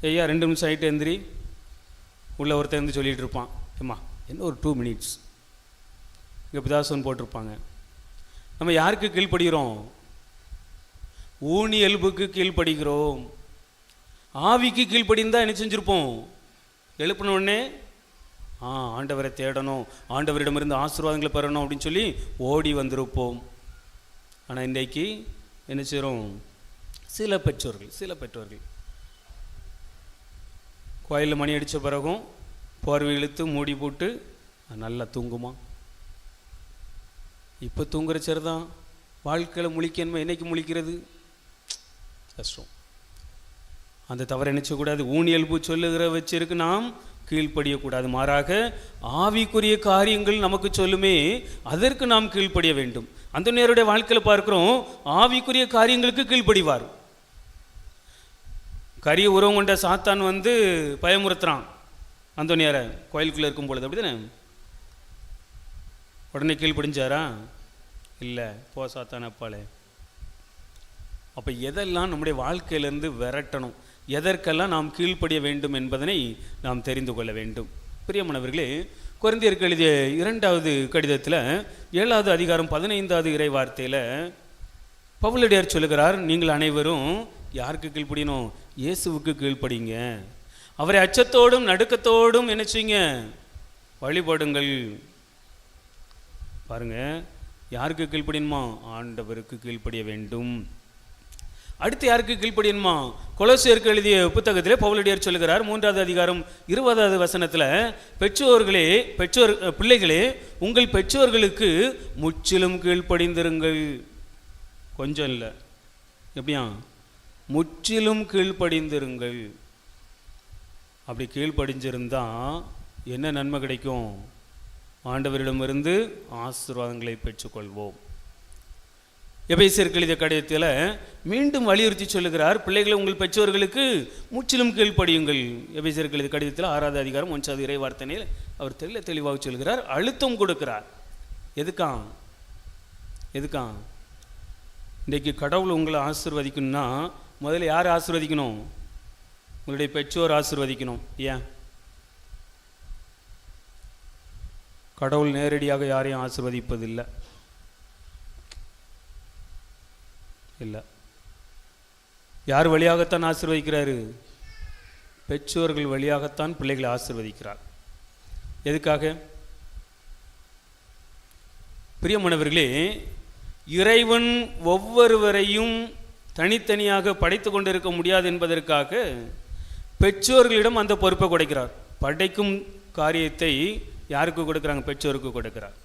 ஐயா, 2 நிமிஷம் ஆகிட்டு எந்திரி. உள்ள ஒருத்தர் இருந்து சொல்லிகிட்டு இருப்பான், ஏம்மா என்ன ஒரு 2 மினிட்ஸ். இங்கே பிதாசன் போட்டிருப்பாங்க. நம்ம யாருக்கு கீழ்ப்படுகிறோம்? ஊனியல்புக்கு கீழ்ப்படுகிறோம். ஆவிக்கு கீழ்ப்படிந்தால் என்ன செஞ்சுருப்போம்? எழுப்பின உடனே ஆண்டவரை தேடணும், ஆண்டவரிடமிருந்து ஆசீர்வாதங்களை பெறணும் அப்படின்னு சொல்லி ஓடி வந்திருப்போம். ஆனால் இன்றைக்கு என்ன செய்கிறோம்? சில பெற்றோர்கள் கோயிலில் மணி அடித்த பிறகும் போர்வை இழுத்து மூடி போட்டு நல்லா தூங்குமா. இப்போ தூங்குற சரிதான், வாழ்க்கையில் முழிக்கணுமா? என்னைக்கு முழிக்கிறது? கஷ்டம். அந்த தவறை நினைச்சக்கூடாது. ஊனியல்பு சொல்லுகிற வச்சிருக்கு நாம் கீழ்ப்படியக்கூடாது. மாறாக ஆவிக்குரிய காரியங்கள் நமக்கு சொல்லுமே, அதற்கு நாம் கீழ்ப்படிய வேண்டும். அந்த நேருடைய வாழ்க்கையில் பார்க்கிறோம், ஆவிக்குரிய காரியங்களுக்கு கீழ்ப்படிவார். கரிய உறவு கொண்ட சாத்தான் வந்து பயமுறுத்துறான் அந்தோனியாரை கோயிலுக்குள்ளே இருக்கும் பொழுது, அப்படி தானே? உடனே கீழ்ப்படிஞ்சாரா? இல்லை, போ சாத்தான் அப்பாலே. அப்போ எதெல்லாம் நம்முடைய வாழ்க்கையிலிருந்து விரட்டணும், எதற்கெல்லாம் நாம் கீழ்ப்படிய வேண்டும் என்பதனை நாம் தெரிந்து கொள்ள வேண்டும். பிரியமானவர்களே, கொரிந்தியருக்கு எழுதிய 2வது கடிதத்தில் 7வது அதிகாரம் 15வது இறை வார்த்தையில் பவுலடியார் சொல்லுகிறார், நீங்கள் அனைவரும் யாருக்கு கீழ்ப்படியணும்? இயேசுவுக்கு கீழ்ப்படிங்க. அவரை அச்சத்தோடும் நடுக்கத்தோடும் என்ன செய்யுங்க? வழிபடுங்கள். பாருங்க, யாருக்கு கீழ்ப்படியணுமா? ஆண்டவருக்கு கீழ்ப்படிய வேண்டும். அடுத்து யாருக்கு கீழ்ப்படியணுமா? கொலோசியருக்கு எழுதிய புத்தகத்திலே பவுலடியார் சொல்லுகிறார் 3வது அதிகாரம் 20வது வசனத்தில், பிள்ளைகளே உங்கள் பெற்றோர்களுக்கு முற்றிலும் கீழ்ப்படிந்திருங்கள். கொஞ்சம் இல்லை, எப்படியா? முற்றிலும் கீழ்ப்படிந்திருங்கள். அப்படி கீழ்ப்படிஞ்சிருந்தா என்ன நன்மை கிடைக்கும்? ஆண்டவரிடமிருந்து ஆசீர்வாதங்களை பெற்றுக்கொள்வோம். எபேசியருக்கு எழுதிய கடிதத்தில் மீண்டும் வலியுறுத்தி சொல்லுகிறார், பிள்ளைகளை உங்கள் பெற்றோர்களுக்கு முற்றிலும் கீழ்ப்படியுங்கள். எபேசியருக்கு எழுதிய கடிதத்தில் 6வது அதிகாரம் 1வது இறை வார்த்தையில் அவர் தெளிவாக சொல்கிறார், அழுத்தம் கொடுக்கிறார். எதுக்காம்? இன்றைக்கு கடவுள் உங்களை ஆசீர்வதிக்கணும்னா முதல்ல யார் ஆசீர்வதிக்கணும்? உங்களுடைய பெற்றோர் ஆசீர்வதிக்கணும். ஏன்? கடவுள் நேரடியாக யாரையும் ஆசீர்வதிப்பதில்லை. யார் வழியாகத்தான் ஆசீர்வதிக்கிறாரு? பெற்றோர்கள் வழியாகத்தான் பிள்ளைகளை ஆசீர்வதிக்கிறார். எதுக்காக? பிரியமானவர்களே, இறைவன் ஒவ்வொருவரையும் தனித்தனியாக படைத்து கொண்டிருக்க முடியாது என்பதற்காக பெற்றோர்களிடம் அந்த பொறுப்பை கொடுக்கிறார். படைக்கும் காரியத்தை யாருக்கு கொடுக்குறாங்க? பெற்றோருக்கு கொடுக்கிறார்.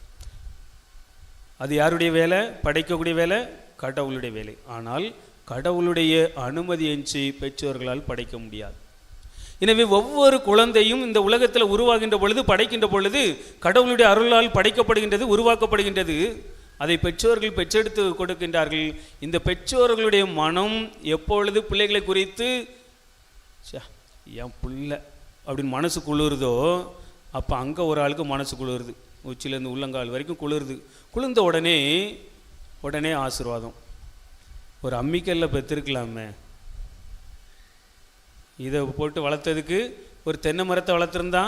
அது யாருடைய வேலை? படைக்கக்கூடிய வேலை கடவுளுடைய வேலை. ஆனால் கடவுளுடைய அனுமதியின்றி பெற்றோர்களால் படைக்க முடியாது. எனவே ஒவ்வொரு குழந்தையும் இந்த உலகத்தில் உருவாகின்ற பொழுது, படைக்கின்ற பொழுது கடவுளுடைய அருளால் படைக்கப்படுகின்றது, உருவாக்கப்படுகின்றது. அதை பெற்றோர்கள் பெற்றெடுத்து கொடுக்கின்றார்கள். இந்த பெற்றோர்களுடைய மனம் எப்பொழுது பிள்ளைகளை குறித்து என் பிள்ளை அப்படின்னு மனசு குளிருதோ, அப்போ அங்கே ஒரு ஆளுக்கு மனசு குளிருது, உச்சிலேருந்து உள்ளங்கால் வரைக்கும் குளிருது. குளிர்ந்த உடனே ஆசீர்வாதம். ஒரு அம்மிக்கல்ல பெற்றிருக்கலாமே, இதை போட்டு வளர்த்ததுக்கு ஒரு தென்னை மரத்தை வளர்த்துருந்தா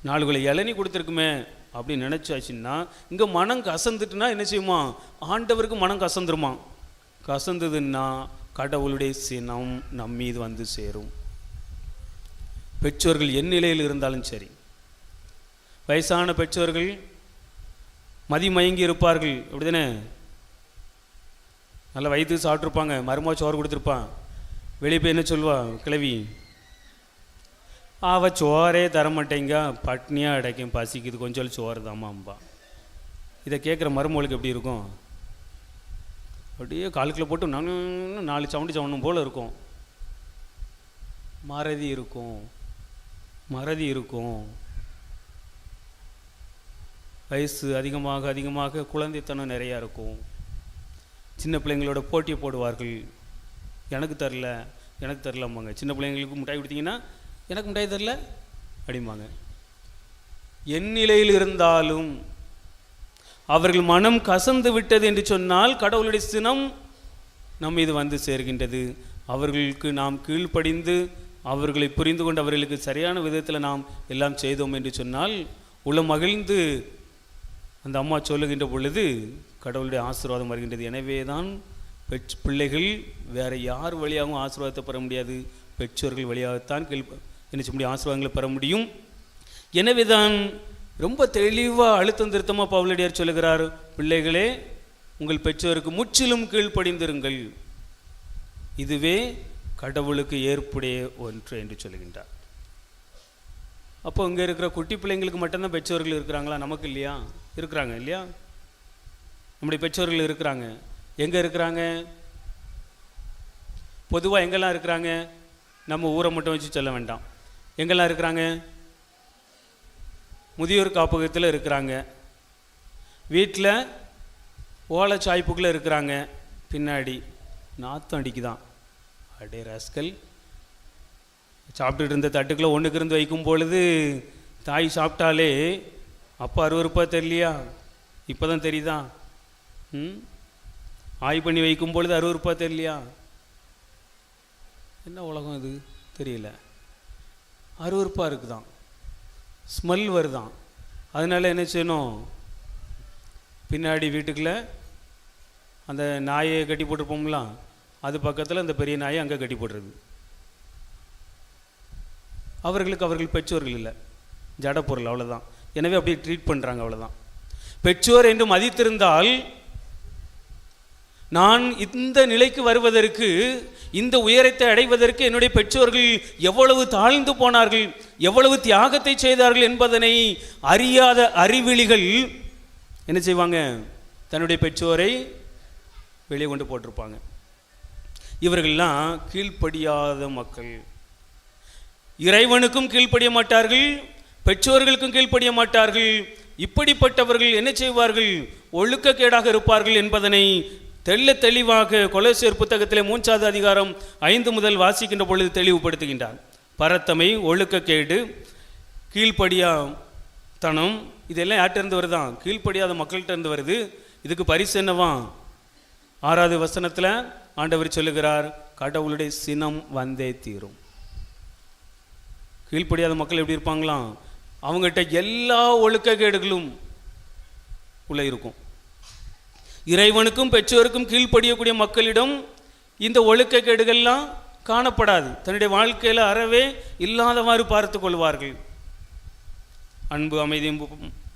4 கிலோ இளநீ கொடுத்துருக்குமே அப்படின்னு நினச்சாச்சுன்னா, இங்கே மனம் கசந்துட்டுனா என்ன செய்யுமா? ஆண்டவருக்கு மனம் கசந்துருமா. கசந்ததுன்னா கடவுளுடைய சினம் நம் மீது வந்து சேரும். பெற்றோர்கள் என் நிலையில் இருந்தாலும் சரி, வயசான பெற்றோர்கள் மதிமயங்கி இருப்பார்கள், அப்படிதானே? நல்லா வயிற்று சாப்பிட்ருப்பாங்க, மருமக சோறு கொடுத்துருப்பான். வெளியே போய் என்ன சொல்வா கிளவி? அவள் சோறே தரமாட்டேங்க, பட்னியாக அடைக்கும், பசிக்குது, கொஞ்சம் சோறு தாம்மாம்பா. இதை கேட்குற மருமகளுக்கு எப்படி இருக்கும்? அப்படியே காலுக்குள்ள போட்டு நான் 4 சவுண்டு சவுண்டும் போல் இருக்கும். மறதி இருக்கும். வயசு அதிகமாக குழந்தைத்தனம் நிறையா இருக்கும். சின்ன பிள்ளைங்களோட போட்டியை போடுவார்கள். எனக்கு தரலம்பாங்க. சின்ன பிள்ளைங்களுக்கு மிட்டாய் கொடுத்தீங்கன்னா எனக்கு மிட்டாய் தரல அப்படிம்பாங்க. என் நிலையில் இருந்தாலும் அவர்கள் மனம் கசந்து விட்டது என்று சொன்னால் கடவுளுடைய சினம் நம் மீது வந்து சேர்கின்றது. அவர்களுக்கு நாம் கீழ்ப்படிந்து அவர்களை புரிந்து கொண்டு அவர்களுக்கு சரியான விதத்தில் நாம் எல்லாம் செய்தோம் என்று சொன்னால் உளம் மகிழ்ந்து அந்த அம்மா சொல்லுகின்ற பொழுது கடவுளுடைய ஆசீர்வாதம் வருகின்றது. எனவே தான் பிள்ளைகள் வேறு யார் வழியாகவும் ஆசீர்வாதத்தை பெற முடியாது, பெற்றோர்கள் வழியாகத்தான் என்ன செய்ய முடியும்? ஆசீர்வாதங்களை பெற முடியும். எனவே தான் ரொம்ப தெளிவாக அழுத்தம் திருத்தமாக பவுலடியார் சொல்லுகிறார், பிள்ளைகளே உங்கள் பெற்றோருக்கு முற்றிலும் கீழ்ப்படிந்திருங்கள், இதுவே கடவுளுக்கு ஏற்புடைய ஒன்று என்று சொல்லுகின்றார். அப்போ இங்கே இருக்கிற குட்டி பிள்ளைங்களுக்கு மட்டும்தான் பெற்றோர்கள் இருக்கிறாங்களா? நமக்கு இல்லையா? இருக்கிறாங்க இல்லையா? நம்முடைய பெற்றோர்கள் இருக்கிறாங்க. எங்கே இருக்கிறாங்க? பொதுவாக எங்கெல்லாம் இருக்கிறாங்க? நம்ம ஊரை மட்டும் வச்சு சொல்ல வேண்டாம். எங்கெல்லாம் இருக்கிறாங்க? முதியோர் காப்பகத்தில் இருக்கிறாங்க, வீட்டில் ஓலைச்சாய்ப்புக்குள்ளே இருக்கிறாங்க, பின்னாடி நாத்தம் அடிக்குதான். அடே ராஸ்கல், சாப்பிட்டுட்டு இருந்த தட்டுக்களை ஒன்றுக்கு இருந்து வைக்கும் பொழுது தாய் சாப்பிட்டாலே அப்போ அருவருப்பா தெரியலையா? இப்போ தான் தெரியுதா? ஆய் பண்ணி வைக்கும் பொழுது அருவருப்பா தெரியலையா? என்ன உலகம் இது தெரியல, அருவருப்பாக இருக்குதான், ஸ்மெல் வருதான். அதனால் என்ன செய்யணும்? பின்னாடி வீட்டுக்குள்ளே அந்த நாயை கட்டி போட்டிருப்போம்லாம், அது பக்கத்தில் அந்த பெரிய நாயை அங்கே கட்டி போட்டுருது. அவர்களுக்கு அவர்கள் பெற்றோர்கள் இல்லை, ஜட பொருள், அவ்வளோதான். எனவே அப்படியே ட்ரீட் பண்ணுறாங்க, அவ்வளோதான். பெற்றோர் என்று மதித்திருந்தால் நான் இந்த நிலைக்கு வருவதற்கு, இந்த உயரத்தை அடைவதற்கு என்னுடைய பெற்றோர்கள் எவ்வளவு தாழ்ந்து போனார்கள், எவ்வளவு தியாகத்தை செய்தார்கள் என்பதனை அறியாத அறிவிலிகள் என்ன செய்வாங்க? தன்னுடைய பெற்றோரை வெளியே கொண்டு போட்டிருப்பாங்க. இவர்கள்லாம் கீழ்ப்படியாத மக்கள். இறைவனுக்கும் கீழ்ப்படிய மாட்டார்கள், பெற்றோர்களுக்கும் கீழ்ப்படிய மாட்டார்கள். இப்படிப்பட்டவர்கள் என்ன செய்வார்கள்? ஒழுக்கக்கேடாக இருப்பார்கள் என்பதனை தெள்ள தெளிவாக கொலோசியர் புத்தகத்திலே 3வது அதிகாரம் 5 முதல் வாசிக்கின்ற பொழுது தெளிவுபடுத்துகின்றார். பரத்தமை, ஒழுக்கக்கேடு, கீழ்ப்படியாதனம், இதெல்லாம் யார்கிட்ட வருதான்? கீழ்ப்படியாத மக்கள்கிட்ட இருந்து வருது. இதுக்கு பரிசு என்னவா? 6வது வசனத்தில் ஆண்டவர் சொல்லுகிறார், கடவுளுடைய சினம் வந்தே தீரும். கீழ்ப்படியாத மக்கள் எப்படி இருப்பாங்களாம்? அவங்ககிட்ட எல்லா ஒழுக்கக்கேடுகளும் உள்ள இருக்கும். இறைவனுக்கும் பெற்றோருக்கும் கீழ்ப்படியக்கூடிய மக்களிடம் இந்த ஒழுக்கக்கேடுகள்லாம் காணப்படாது. தன்னுடைய வாழ்க்கையில் அறவே இல்லாதவாறு பார்த்து கொள்வார்கள். அன்பு, அமைதி,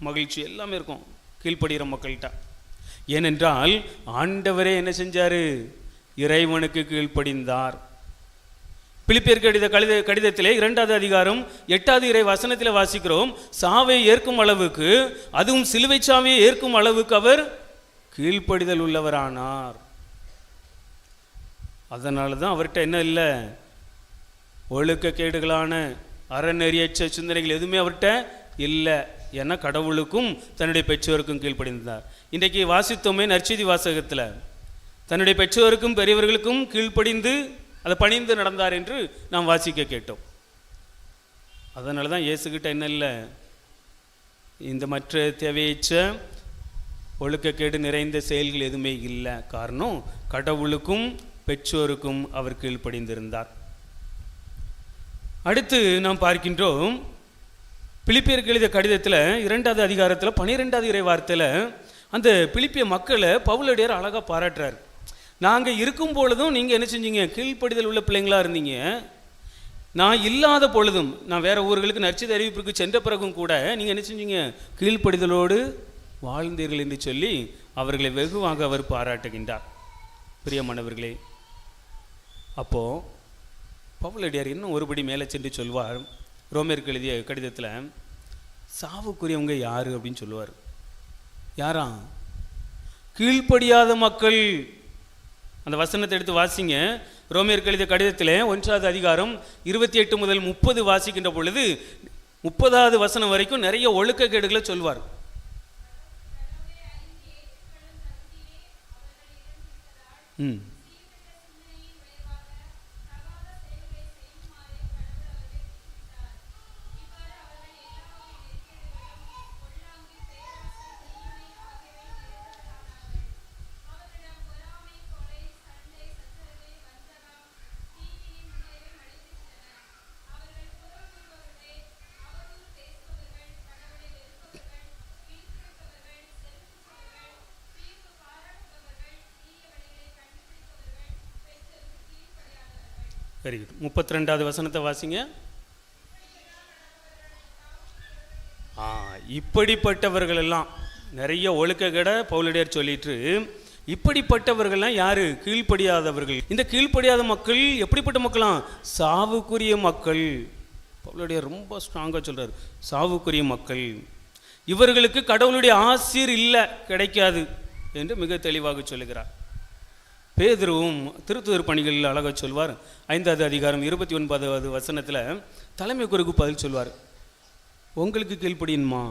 மகிழ்ச்சி எல்லாமே இருக்கும் கீழ்ப்படுகிற மக்கள்கிட்ட. ஏனென்றால் ஆண்டவரே என்ன செஞ்சார்? இறைவனுக்கு கீழ்ப்படிந்தார். பிலிப்பியருக்கு கடிதத்திலே 2வது அதிகாரம் 8வது இறை வசனத்தில் வாசிக்கிறோம், சாவை ஏற்கும் அளவுக்கு, அதுவும் சிலுவை சாவையை ஏற்கும் அளவுக்கு அவர் கீழ்ப்படிதல் உள்ளவரானார். அதனால தான் அவர்கிட்ட என்ன இல்லை, ஒழுக்கக்கேடுகளான அறநெறியற்ற சிந்தனைகள் எதுவுமே அவர்கிட்ட இல்லை. ஏன்னா கடவுளுக்கும் தன்னுடைய பெற்றோருக்கும் கீழ்ப்படிந்தார். இன்றைக்கு வாசித்தோமே நற்செய்தி வாசகத்தில், தன்னுடைய பெற்றோருக்கும் பெரியவர்களுக்கும் கீழ்ப்படிந்து அதை பணிந்து நடந்தார் என்று நாம் வாசிக்க கேட்டோம். அதனால தான் இயேசுகிட்ட என்ன இல்லை, இந்த மற்ற தேவையற்ற ஒழுக்கக்கேடு நிறைந்த செயல்கள் எதுவுமே இல்லை. காரணம் கடவுளுக்கும் பெற்றோருக்கும் அவர் கீழ்ப்படிந்திருந்தார். அடுத்து நாம் பார்க்கின்றோம், பிலிப்பியருக்கு எழுதிய கடிதத்தில் 2வது அதிகாரத்தில் 12வது இறை வார்த்தையில் அந்த பிலிப்பிய மக்களை பவுலடியார் அழகாக பாராட்டுறார். நாங்கள் இருக்கும் பொழுதும் நீங்கள் என்ன செஞ்சீங்க, கீழ்ப்படிதல் உள்ள பிள்ளைங்களாக இருந்தீங்க. நான் இல்லாத பொழுதும், நான் வேறு ஊர்களுக்கு நற்செய்தி அறிவிப்பிற்கு சென்ற பிறகும் கூட நீங்கள் என்ன செஞ்சீங்க, கீழ்ப்படிதலோடு வாழ்ந்தீர்கள் என்று சொல்லி அவர்களை வெகுவாக அவர் பாராட்டுகின்றார். பிரியமானவர்களே, அப்போது பவுலடியார் இன்னும் ஒருபடி மேலே சென்று சொல்வார். ரோமருக்கு எழுதிய கடிதத்தில் சாவுக்குரியவங்க யார் அப்படின்னு சொல்லுவார். யாரா? கீழ்ப்படியாத மக்கள். அந்த வசனத்தை எடுத்து வாசிங்க. ரோமருக்கு எழுதிய கடிதத்தில் 1வது அதிகாரம் 28 முதல் 30 வாசிக்கின்ற பொழுது 30வது வசனம் வரைக்கும் நிறைய ஒழுக்கக்கேடுகளை சொல்வார். Very good. 32வது வசனத்தை வாசிங்க. இப்படிப்பட்டவர்கள் எல்லாம் நிறைய ஒழுக்கக்கேட பவுலடியார் சொல்லிட்டு, இப்படிப்பட்டவர்கள்லாம் யாரு? கீழ்ப்படியாதவர்கள். இந்த கீழ்ப்படியாத மக்கள் எப்படிப்பட்ட மக்களாம்? சாவுக்குரிய மக்கள். பவுலடியார் ரொம்ப ஸ்ட்ராங்காக சொல்றாரு, சாவுக்குரிய மக்கள். இவர்களுக்கு கடவுளுடைய ஆசீர் இல்லை, கிடைக்காது என்று மிக தெளிவாக சொல்லுகிறார். பேதுருவும் திருத்துதர் பணிகளில் அழகாக சொல்வார். 5வது அதிகாரம் 29வது வசனத்தில் தலைமை குருக்கு பதில் சொல்வார். உங்களுக்கு கீழ்ப்படியுமா?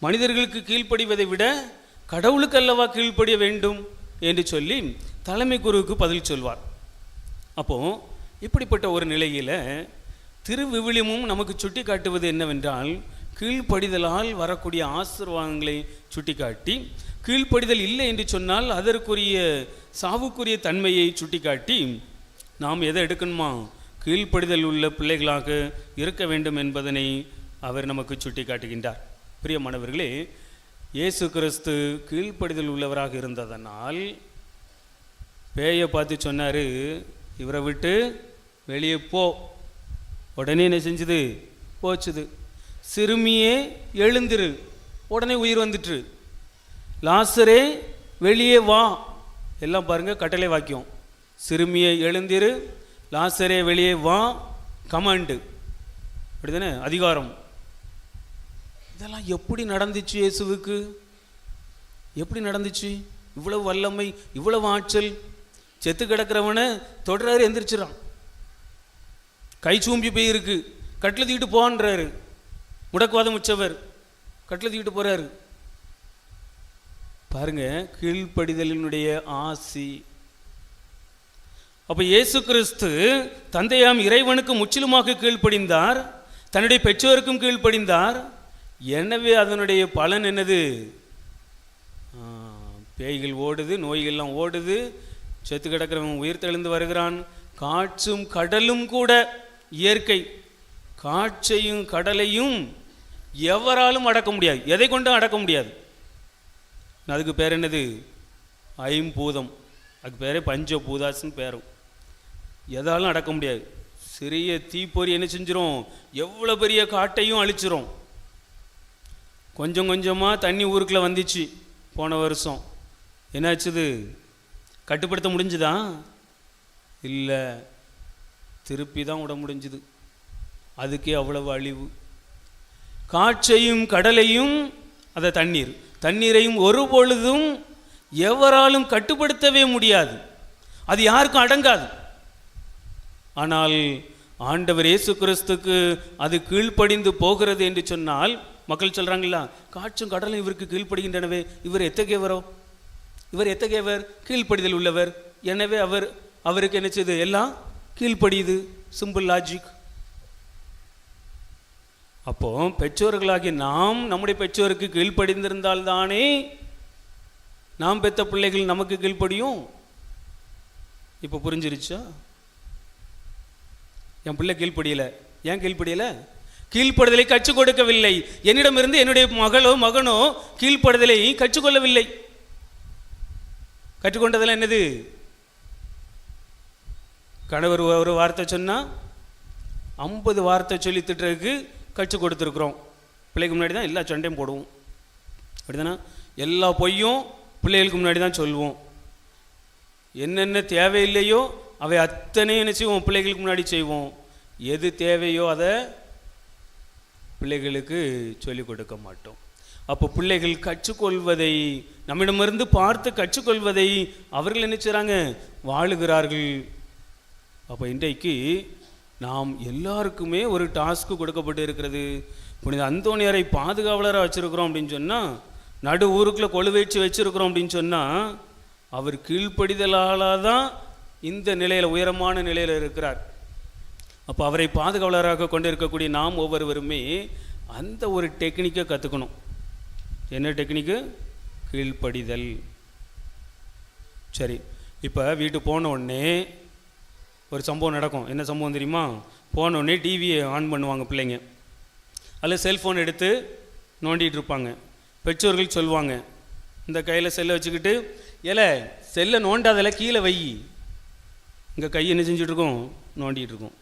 மனிதர்களுக்கு கீழ்ப்படிவதை விட கடவுளுக்கு அல்லவா கீழ்ப்படிய வேண்டும் என்று சொல்லி தலைமை குருவுக்கு பதில் சொல்வார். அப்போது இப்படிப்பட்ட ஒரு நிலையில் திருவிவிலியமும் நமக்கு சுட்டி காட்டுவது என்னவென்றால், கீழ்ப்படிதலால் வரக்கூடிய ஆசீர்வாதங்களை சுட்டி காட்டி, கீழ்ப்படிதல் இல்லை என்று சொன்னால் அதற்குரிய சாவுக்குரிய தன்மையை சுட்டிக்காட்டி நாம் எதை எடுக்கணுமா, கீழ்ப்படிதல் உள்ள பிள்ளைகளாக இருக்க வேண்டும் என்பதனை அவர் நமக்கு சுட்டி காட்டுகின்றார். பிரியமானவர்களே, இயேசு கிறிஸ்து கீழ்ப்படிதல் உள்ளவராக இருந்ததனால் பேயை பார்த்து சொன்னார், இவரை விட்டு வெளியே போ. உடனே என்ன செஞ்சுது? போச்சுது. சிறுமியே எழுந்திரு, உடனே உயிர் வந்துட்டு. லாசரே வெளியே வா. எல்லாம் பாருங்கள், கட்டளை வாக்கியம். சிறுமியை எழுந்திரு, லாசரே வெளியே வா, கமாண்டு. அப்படி தானே அதிகாரம். இதெல்லாம் எப்படி நடந்துச்சு? இயேசுவுக்கு எப்படி நடந்துச்சு? இவ்வளவு வல்லமை, இவ்வளவு ஆற்றல். செத்து கிடக்கிறவனை தொடராரு, எந்திரிச்சிடறான். கை சூம்பி போயிருக்கு, கட்டில் தூக்கிட்டு போன்றாரு. முடக்குவாதம் உச்சவர் கட்டில் தூக்கிட்டு போறாரு. பாருங்க, கீழ்ப்படிதலினுடைய ஆசி. அப்ப இயேசு கிறிஸ்து தந்தையாம் இறைவனுக்கு முற்றிலுமாக கீழ்ப்படிந்தார், தன்னுடைய பெற்றோருக்கும் கீழ்ப்படிந்தார். எனவே அதனுடைய பலன் என்னது? பேய்கள் ஓடுது, நோய்கள்லாம் ஓடுது, செத்து கிடக்கிறவன் உயிர் தெழுந்து வருகிறான். காற்றும் கடலும் கூட இயற்கை, காற்றையும் கடலையும் எவராலும் அடக்க முடியாது, எதை கொண்டும் அடக்க முடியாது. அதுக்கு பேர் என்னது? ஐம்பூதம். அதுக்கு பேரே பஞ்சபூதாஸ்ன்னு பேரும். எதாலும் அடக்க முடியாது. சிறிய தீப்பொறி என்ன செஞ்சிரும்? எவ்வளோ பெரிய காட்டையும் அழிச்சிரும். கொஞ்சம் கொஞ்சமாக தண்ணி ஊருக்குள்ளே வந்துச்சு. போன வருஷம் என்னாச்சுது? கட்டுப்படுத்த முடிஞ்சுதா? இல்லை, திருப்பி தான் விட முடிஞ்சுது. அதுக்கே அவ்வளவு அழிவு. காற்றையும் கடலையும், அதை தண்ணீரையும் ஒரு பொழுதும் எவராலும் கட்டுப்படுத்தவே முடியாது. அது யாருக்கும் அடங்காது. ஆனால் ஆண்டவர் இயேசு கிறிஸ்துக்கு அது கீழ்ப்படிந்து போகிறது என்று சொன்னால், மக்கள் சொல்கிறாங்களா, காற்றும் கடலும் இவருக்கு கீழ்ப்படுகின்றனவே, இவர் எத்தகையவரோ, இவர் எத்தகையவர், கீழ்ப்படிதல் உள்ளவர், எனவே அவருக்கு என்ன செய்யுது, எல்லாம் கீழ்ப்படியுது. Simple logic. அப்போ பெற்றோர்களாகி நாம் நம்முடைய பெற்றோருக்கு கீழ்ப்படிந்திருந்தால் தானே நாம் பெற்ற பிள்ளைகள் நமக்கு கீழ்ப்படியும். இப்போ புரிஞ்சிருச்சா? என் பிள்ளை கீழ்ப்படியலை. ஏன் கீழ்ப்படியலை? கீழ்ப்படுதலை கற்றுக் கொடுக்கவில்லை. என்னிடமிருந்து என்னுடைய மகனோ கீழ்ப்படுதலை கற்றுக்கொள்ளவில்லை. கற்றுக்கொண்டதெல்லாம் என்னது? கணவர் ஒரு வார்த்தை சொன்னால் 50 வார்த்தை சொல்லி திட்டுறதுக்கு கற்றுக் கொடுத்துருக்குறோம். பிள்ளைக்கு முன்னாடி தான் எல்லா சண்டையும் போடுவோம், அப்படிதானே? எல்லா பொய்யும் பிள்ளைகளுக்கு முன்னாடி தான் சொல்லுவோம். என்னென்ன தேவையில்லையோ அவை அத்தனையும் என்ன செய்வோம், பிள்ளைகளுக்கு முன்னாடி செய்வோம். எது தேவையோ அதை பிள்ளைகளுக்கு சொல்லிக் கொடுக்க மாட்டோம். அப்போ பிள்ளைகள் கற்றுக்கொள்வதை, நம்மிடமிருந்து பார்த்து கற்றுக்கொள்வதை அவர்கள் என்ன செய்கிறாங்க, வாழுகிறார்கள். அப்போ இன்றைக்கு நாம் எல்லாருக்குமே ஒரு டாஸ்க்கு கொடுக்கப்பட்டு இருக்கிறது. புனித அந்தோணியாரை பாதுகாவலராக வச்சுருக்கிறோம் அப்படின்னு சொன்னால், நடு ஊருக்குள்ளே கொழுவேற்றி வச்சுருக்கிறோம் அப்படின்னு சொன்னால், அவர் கீழ்ப்படிதலால் தான் இந்த நிலையில், உயரமான நிலையில் இருக்கிறார். அப்போ அவரை பாதுகாவலராக கொண்டு இருக்கக்கூடிய நாம் ஒவ்வொருவருமே அந்த ஒரு டெக்னிக்கை கற்றுக்கணும். என்ன டெக்னிக்கு? கீழ்ப்படிதல். சரி, இப்போ வீட்டுக்கு போன உடனே ஒரு சம்பவம் நடக்கும். என்ன சம்பவம் தெரியுமா? போன உடனே டிவியை ஆன் பண்ணுவாங்க பிள்ளைங்க, அதில் செல்ஃபோன் எடுத்து நோண்டிகிட்டு இருப்பாங்க. பெற்றோர்கள் சொல்லுவாங்க, இந்த கையில் செல்லை வச்சுக்கிட்டு, செல்லை நோண்டாதில் கீழே வை. இங்கே கை என்ன செஞ்சுட்ருக்கோம், நோண்டிகிட்டு இருக்கோம்.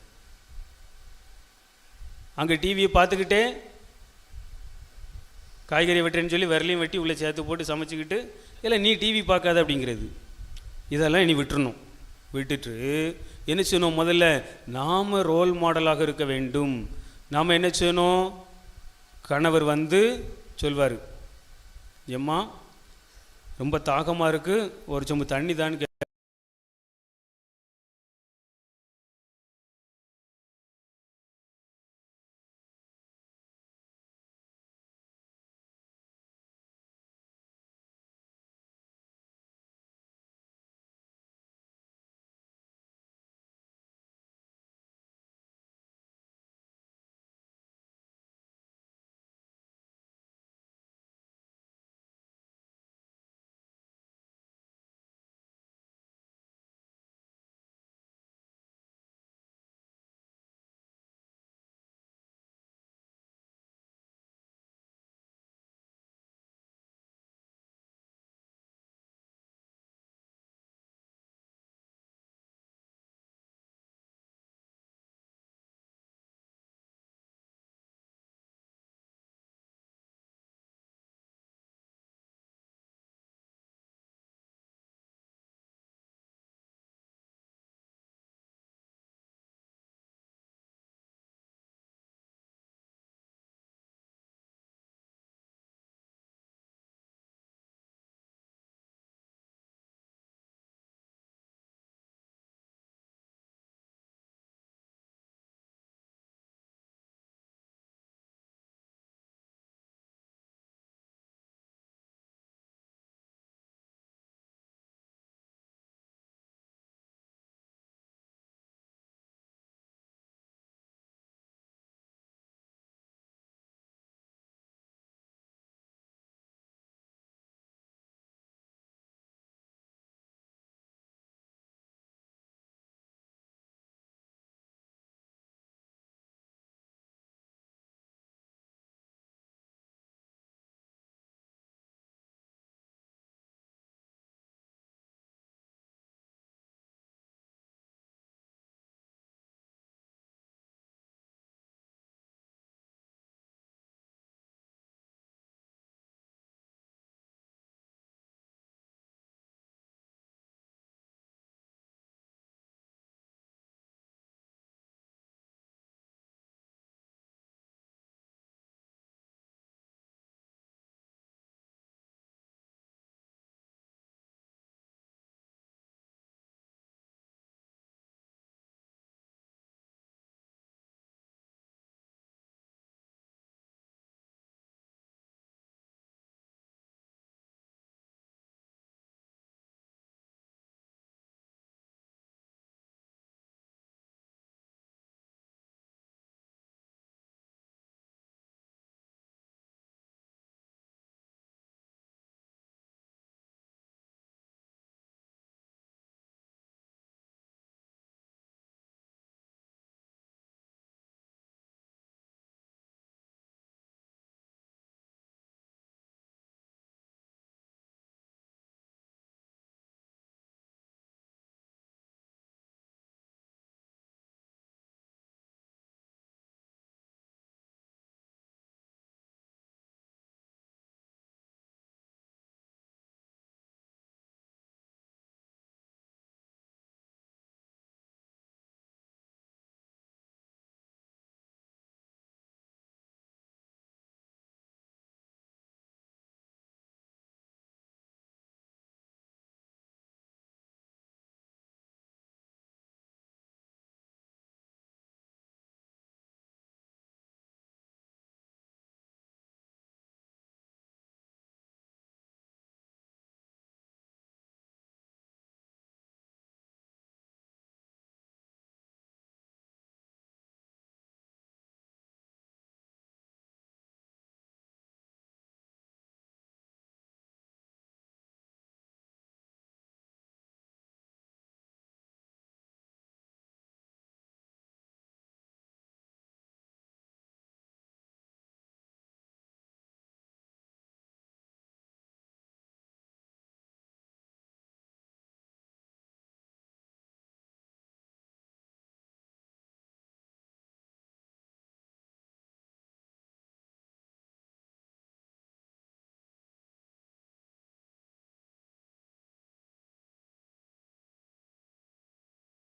அங்கே டிவியை பார்த்துக்கிட்டே காய்கறி வெட்டுறேன்னு சொல்லி விரலையும் வெட்டி உள்ளே சேர்த்து போட்டு சமைச்சிக்கிட்டு, நீ டிவி பார்க்காத அப்படிங்கிறது. இதெல்லாம் இனி விட்டுறணும். விட்டுட்டு என்ன செய்யணும், முதல்ல நாம் ரோல் மாடலாக இருக்க வேண்டும். நாம் என்ன செய்யணும், கணவர் வந்து சொல்வார், எம்மா ரொம்ப தாகமாக இருக்குது, ஒரு சொம்பு தண்ணி தான்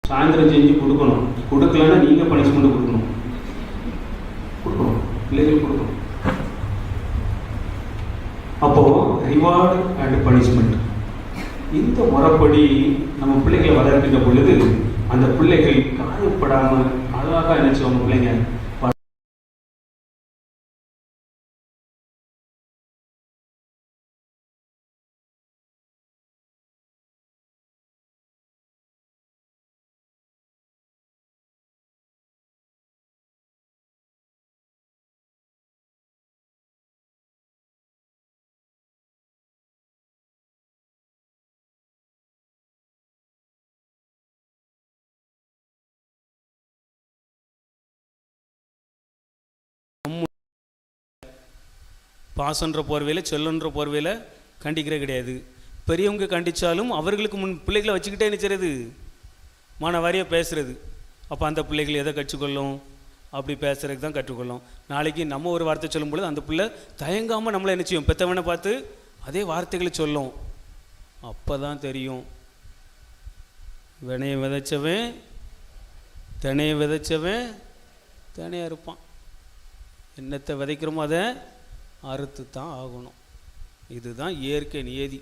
சாயந்தரம் செஞ்சு கொடுக்கணும். கொடுக்கலன்னா நீங்கள் பனிஷ்மெண்ட் கொடுக்கணும். பிள்ளைகள் கொடுக்கணும். அப்போது ரிவார்டு அண்ட் பனிஷ்மெண்ட் இந்த முறைப்படி நம்ம பிள்ளைகளை வளர்க்கின்ற பொழுது அந்த பிள்ளைகள் காயப்படாமல் அழகாக நினைச்சுவாங்க. பிள்ளைங்க பாசன்ற போர்வையில் செல்லுன்ற போர்வையில் கண்டிக்கிறே கிடையாது. பெரியவங்க கண்டித்தாலும் அவர்களுக்கு முன் பிள்ளைகளை வச்சுக்கிட்டே நினைச்சிறது மானவாரியாக பேசுகிறது. அப்போ அந்த பிள்ளைகள் எதை கற்றுக்கொள்ளும்? அப்படி பேசுறதுக்கு தான் கற்றுக்கொள்ளும். நாளைக்கு நம்ம ஒரு வார்த்தை சொல்லும் பொழுது அந்த பிள்ளை தயங்காமல் நம்மளை என்ன செய்யும்? பெற்றவனை பார்த்து அதே வார்த்தைகளை சொல்லும். அப்போ தான் தெரியும் வினையை விதைச்சவன் தினையை விதைச்சவன் தினையாக இருப்பான். என்னத்தை விதைக்கிறோமோ அதை அறுத்து தான் ஆகணும். இதுதான் இயற்கை நியதி.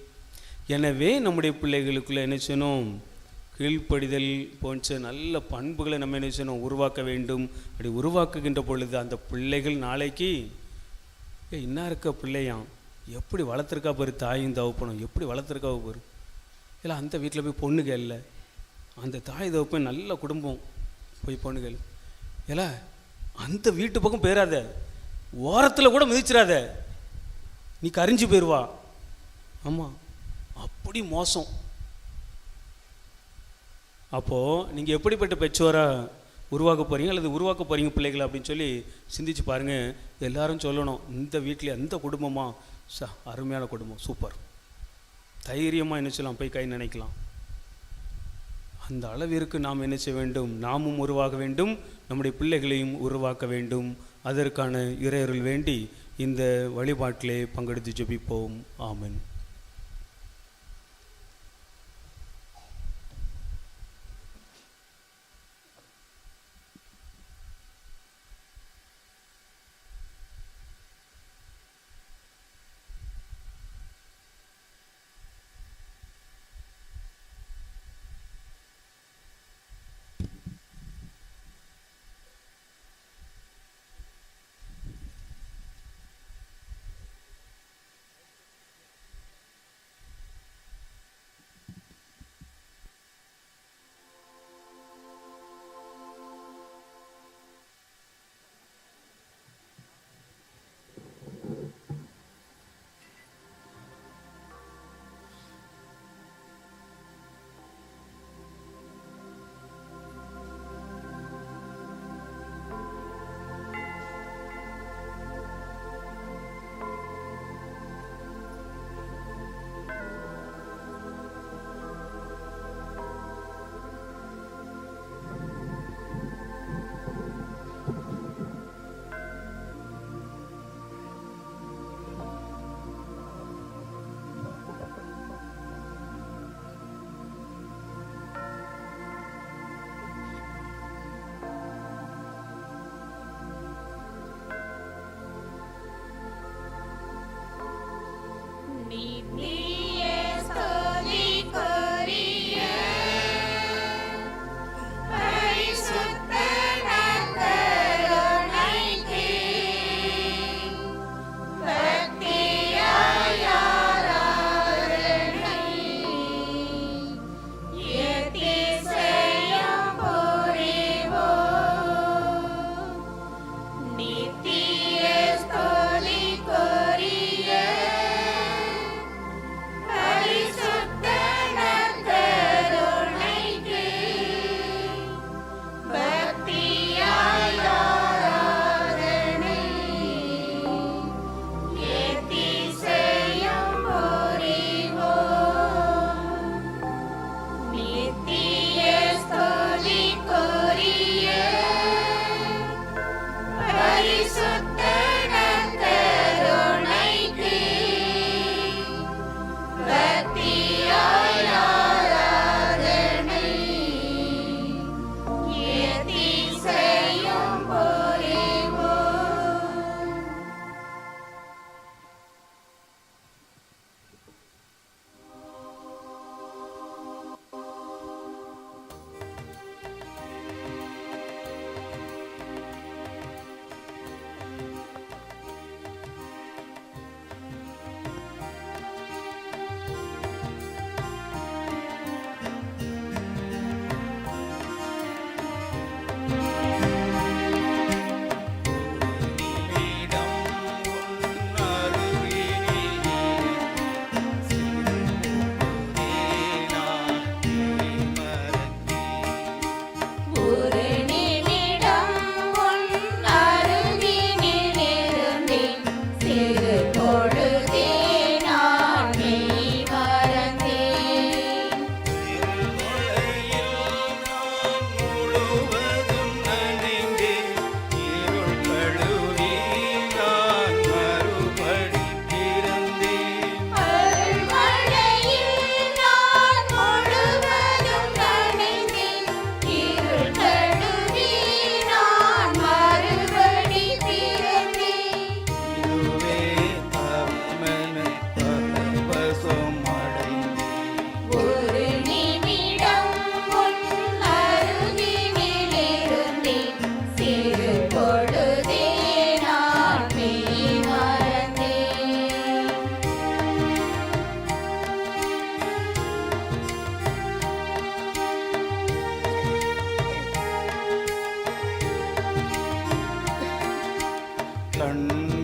எனவே நம்முடைய பிள்ளைகளுக்குள்ளே என்ன செய்யணும்? கீழ்ப்படிதல் போன்ற நல்ல பண்புகளை நம்ம என்ன செய்யணும்? உருவாக்க வேண்டும். அப்படி உருவாக்குகின்ற பொழுது அந்த பிள்ளைகள் நாளைக்கு என்ன இருக்க பிள்ளையாம் எப்படி வளர்த்துருக்கா பாரு, தாயும் தவப்பனும் எப்படி வளர்த்துருக்கா பாரு. இல்லை அந்த வீட்டில் போய் பொண்ணுகள் இல்லை, அந்த தாய் தவப்பன் நல்ல குடும்பம் போய் பொண்ணுகள் இல்லை, அந்த வீட்டு பக்கம் போயிடாத, ஓரத்தில் கூட மிதிச்சிடாத, நீ கரிஞ்சு போயிடுவா. ஆமாம், அப்படி மோசம். அப்போது நீங்கள் எப்படிப்பட்ட பெற்றோராக உருவாக்க போகிறீங்க அல்லது உருவாக்க போகிறீங்க பிள்ளைகளை அப்படின்னு சொல்லி சிந்திச்சு பாருங்கள். எல்லாரும் சொல்லணும், இந்த வீட்டில் எந்த குடும்பமாக அருமையான குடும்பம், சூப்பர், தைரியமாக என்ன செய்யலாம், போய் கை நினைக்கலாம். அந்த அளவிற்கு நாம் என்ன செய்ய வேண்டும்? நாமும் உருவாக வேண்டும், நம்முடைய பிள்ளைகளையும் உருவாக்க வேண்டும். அதற்கான இறையருள் வேண்டி இந்த வழிபாட்டிலே பங்கெடுத்து ஜெபிப்போம். ஆமென்.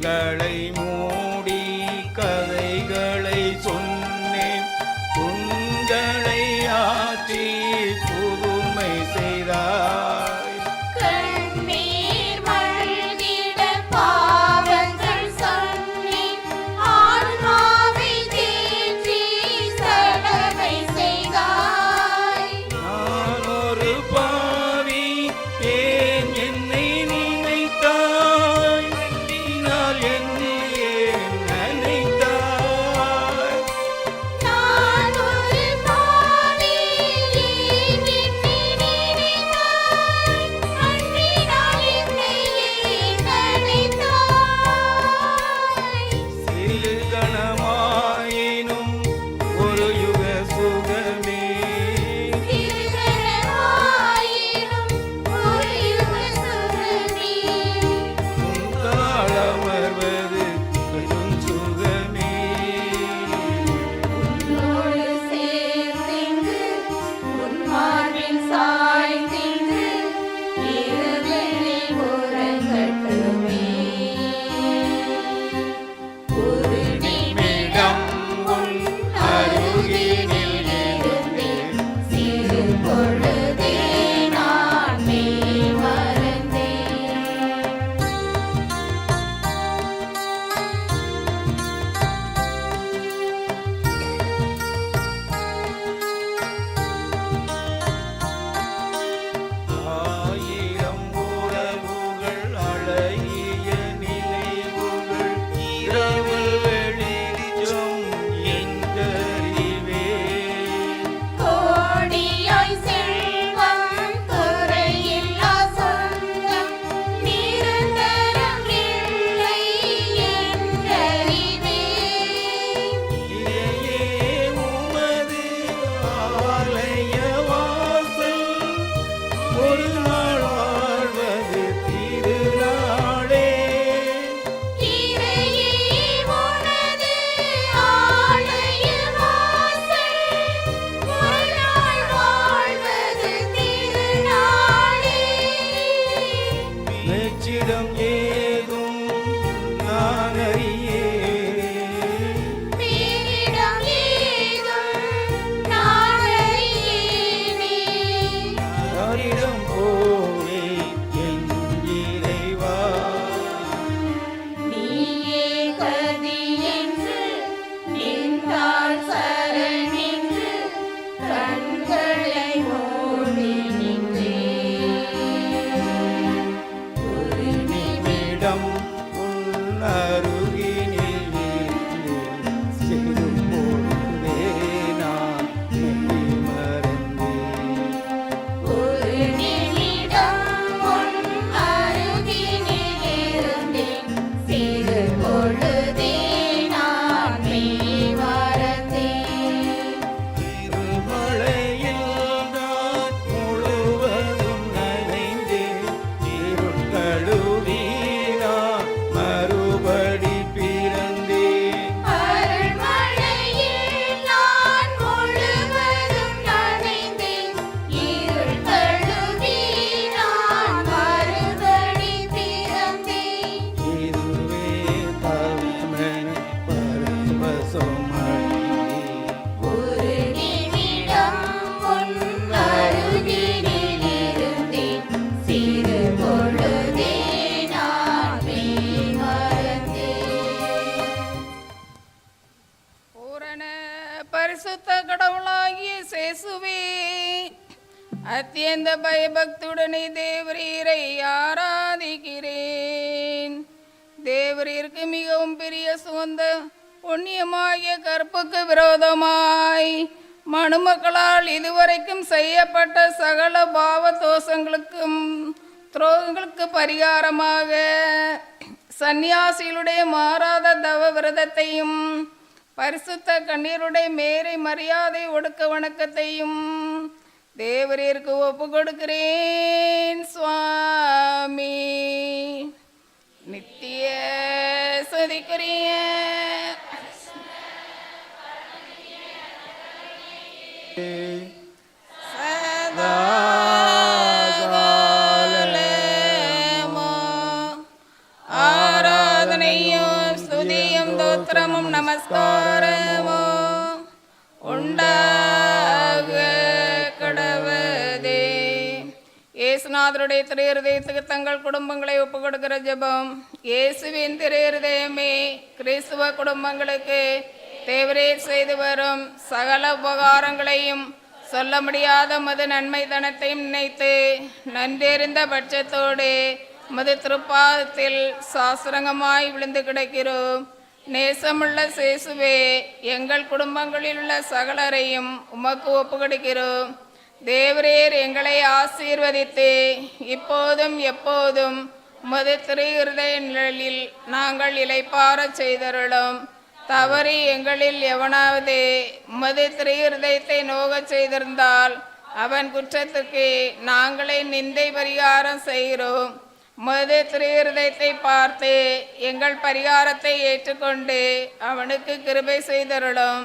கண்களை மூடி கதைகளை சொன்னேன், உங்களை ஆற்றி புதுமை செய்தாய். கண்ணீர் மல்கிட பாவங்கள் சொன்னேன், ஆன்மாவை தேற்றி சடவை செய்தாய். நான் ஒரு பாவி, ஏன் என்னை நினைத்தாய்? நீனால் என்னை ஏன் நினைத்தாய்? நான் ஒரு பாவி, ஏன் என்னை நினைத்தாய்? அன்பினால் என்னை ஏன் நினைத்தாய்? சிறு கணமாயினும் ஒரு யுக சுகமே, திருகணமாயினும் ஒரு யுக சுகமே. உன்னால் அமர்வது பெரும் சுகமே. உன்னோடு சேர்ந்திங்கு உன் மார்பில் சாய்ந்திங்கு இரவிலே உறங்கட்டுமே. ஒரு நிமிடம் உன் அருகினில் இருந்து சிறு பொழுதே நான் மெய் மறந்தேன். ஆயிரம் உறவுகள், அழகிய நினைவுகள், இரவு வெளிச்சம் என்றறிவே. கோடியாய் செல்வம் குறையில்லா சொந்தம் நிரந்தரம் இல்லை என்றறிவேன். இதையே உமது ஆலய வாசல், ஒரு நாள் வாழ்வது திருநாளே. இறையே உனது ஆலய வாசல், ஒரு நாள் வாழ்வது திருநாளே. மெச்சிடம் ஏதும் நான் அறியேன். பேரிடம் ஏதும் நான் அறியேனே. யாரிடம் போவே என் இறைவா? நீயே கதி என்று நின்றாள் சரணென்று கண்களை மூடி நின்றேன். ஒரு நிமிடம் உன் அருகினில் இருந்து சிறு பொழுதே நான் மெய் மறந்தேன். ஒரு நிமிடம் உன் அருகினில் இருந்தேன், சிறு பொழுதே நான் மெய் மறந்தேன். திருமழையில் நான் முழுவதும் நனைந்தேன், இருள் கழுவி நான் மறுபடி பிறந்தேன். அருள்மழையில் நான் முழுவதும் நனைந்தேன், இருள் கழுவி நான் மறுபடி பிறந்தேன். இதுவே தவமென பரவசம் அடைந்தேன். ஒரு நிமிடம் உன் அருகினில் இருந்தேன், சிறு பொழுதே நான் மெய் மறந்தேன். பூரண பரிசுத்த கடவுளாகிய சேசுவே, அத்தியந்த பயபக்தியுடனே தேவரீரை ஆராதிக்கிறேன். தேவரீருக்கு மிகவும் பெரிய சுகந்த புண்ணியமாகிய கற்புக்கு விரோதமாய் மனுமக்களால் இதுவரைக்கும் செய்யப்பட்ட சகல பாவ தோஷங்களுக்கும் துரோகங்களுக்கு பரிகாரமாக சந்நியாசிகளுடைய மாறாத தவ விரதத்தையும் பரிசுத்த கண்ணீருடைய மேரை மரியாதை ஒடுக்க வணக்கத்தையும் தேவரீருக்கு ஒப்பு கொடுக்கிறேன் சுவாமி. நித்திய சதிக்குரிய ஆராதனையும் ஸ்தோத்திரமும் நமஸ்காரமும் உண்டாக கடவதே. இயேசுநாதருடைய திரு இருதயத்துக்கு தங்கள் குடும்பங்களை ஒப்புக் கொடுக்கிற ஜெபம். இயேசுவின் திரு இருதயமே, கிறிஸ்துவ குடும்பங்களுக்கு தேவரீர் செய்து வரும் சகல உபகாரங்களையும் சொல்ல முடியாத மது நன்மை தனத்தையும் நினைத்து நன்றெறிந்த பட்சத்தோடு மது திருப்பாதத்தில் சாஸ்திரங்கமாய் விழுந்து கிடக்கிறோம். நேசமுள்ள சேசுவே, எங்கள் குடும்பங்களில் உள்ள சகலரையும் உமக்கு ஒப்பு கொடுக்கிறோம். தேவரீர் எங்களை ஆசீர்வதித்து இப்போதும் எப்போதும் உமது திரு இருதய நிழலில் நாங்கள் இளைப்பாறச் செய்தருளும். தவறி எங்களில் எவனாவது உமது திரு இருதயத்தை நோகச் செய்திருந்தால் அவன் குற்றத்துக்கு நாங்களே நிந்தை பரிகாரம் செய்கிறோம். உமது திரு இருதயத்தை பார்த்து எங்கள் பரிகாரத்தை ஏற்றுக்கொண்டு அவனுக்கு கிருபை செய்தருளும்.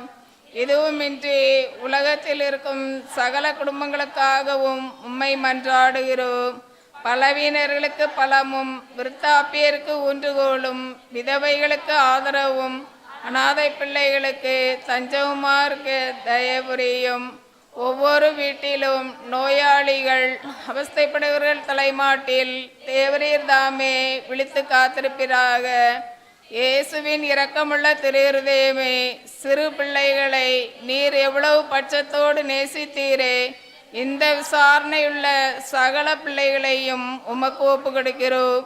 இதுவுமின்றி உலகத்தில் இருக்கும் சகல குடும்பங்களுக்காகவும் உம்மை மன்றாடுகிறோம். பலவீனர்களுக்கு பலமும், விருத்தாப்பியருக்கு ஊன்றுகோலும், விதவைகளுக்கு ஆதரவும், அநாதை பிள்ளைகளுக்கு தஞ்சவுமாருக்கு தயபுரியும். ஒவ்வொரு வீட்டிலும் நோயாளிகள், அவஸ்தைப்படுகிறவர்கள் தலைமாட்டில் தேவரீர் தாமே விழித்து காத்திருப்பீராக. இயேசுவின் இரக்கமுள்ள திரு இருதயமே, சிறு பிள்ளைகளை நீர் எவ்வளவு பட்சத்தோடு நேசித்தீரே, இந்த விசாரணையுள்ள சகல பிள்ளைகளையும் உமக்கு ஒப்பு கொடுக்கிறோம்.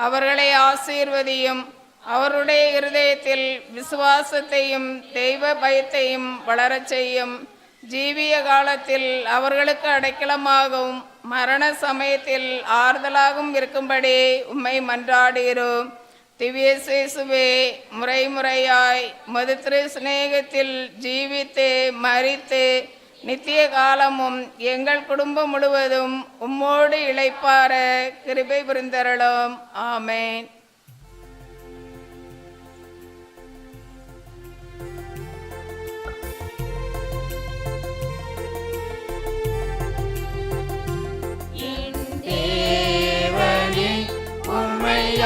அவர்களை ஆசீர்வதியும். அவருடைய இருதயத்தில் விசுவாசத்தையும் தெய்வ பயத்தையும் வளரச் செய்யும். ஜீவிய காலத்தில் அவர்களுக்கு அடைக்கலமாகவும் மரண சமயத்தில் ஆறுதலாகவும் இருக்கும்படி உம்மை மன்றாடுகிறோம். திவ்ய சேசுவே, முறை முறையாய் மது திரு சிநேகத்தில் ஜீவித்து மரித்து நித்திய காலமும் எங்கள் குடும்பம் முழுவதும் உம்மோடு இளைப்பாற கிருபை புரிந்தருளும். ஆமேன்.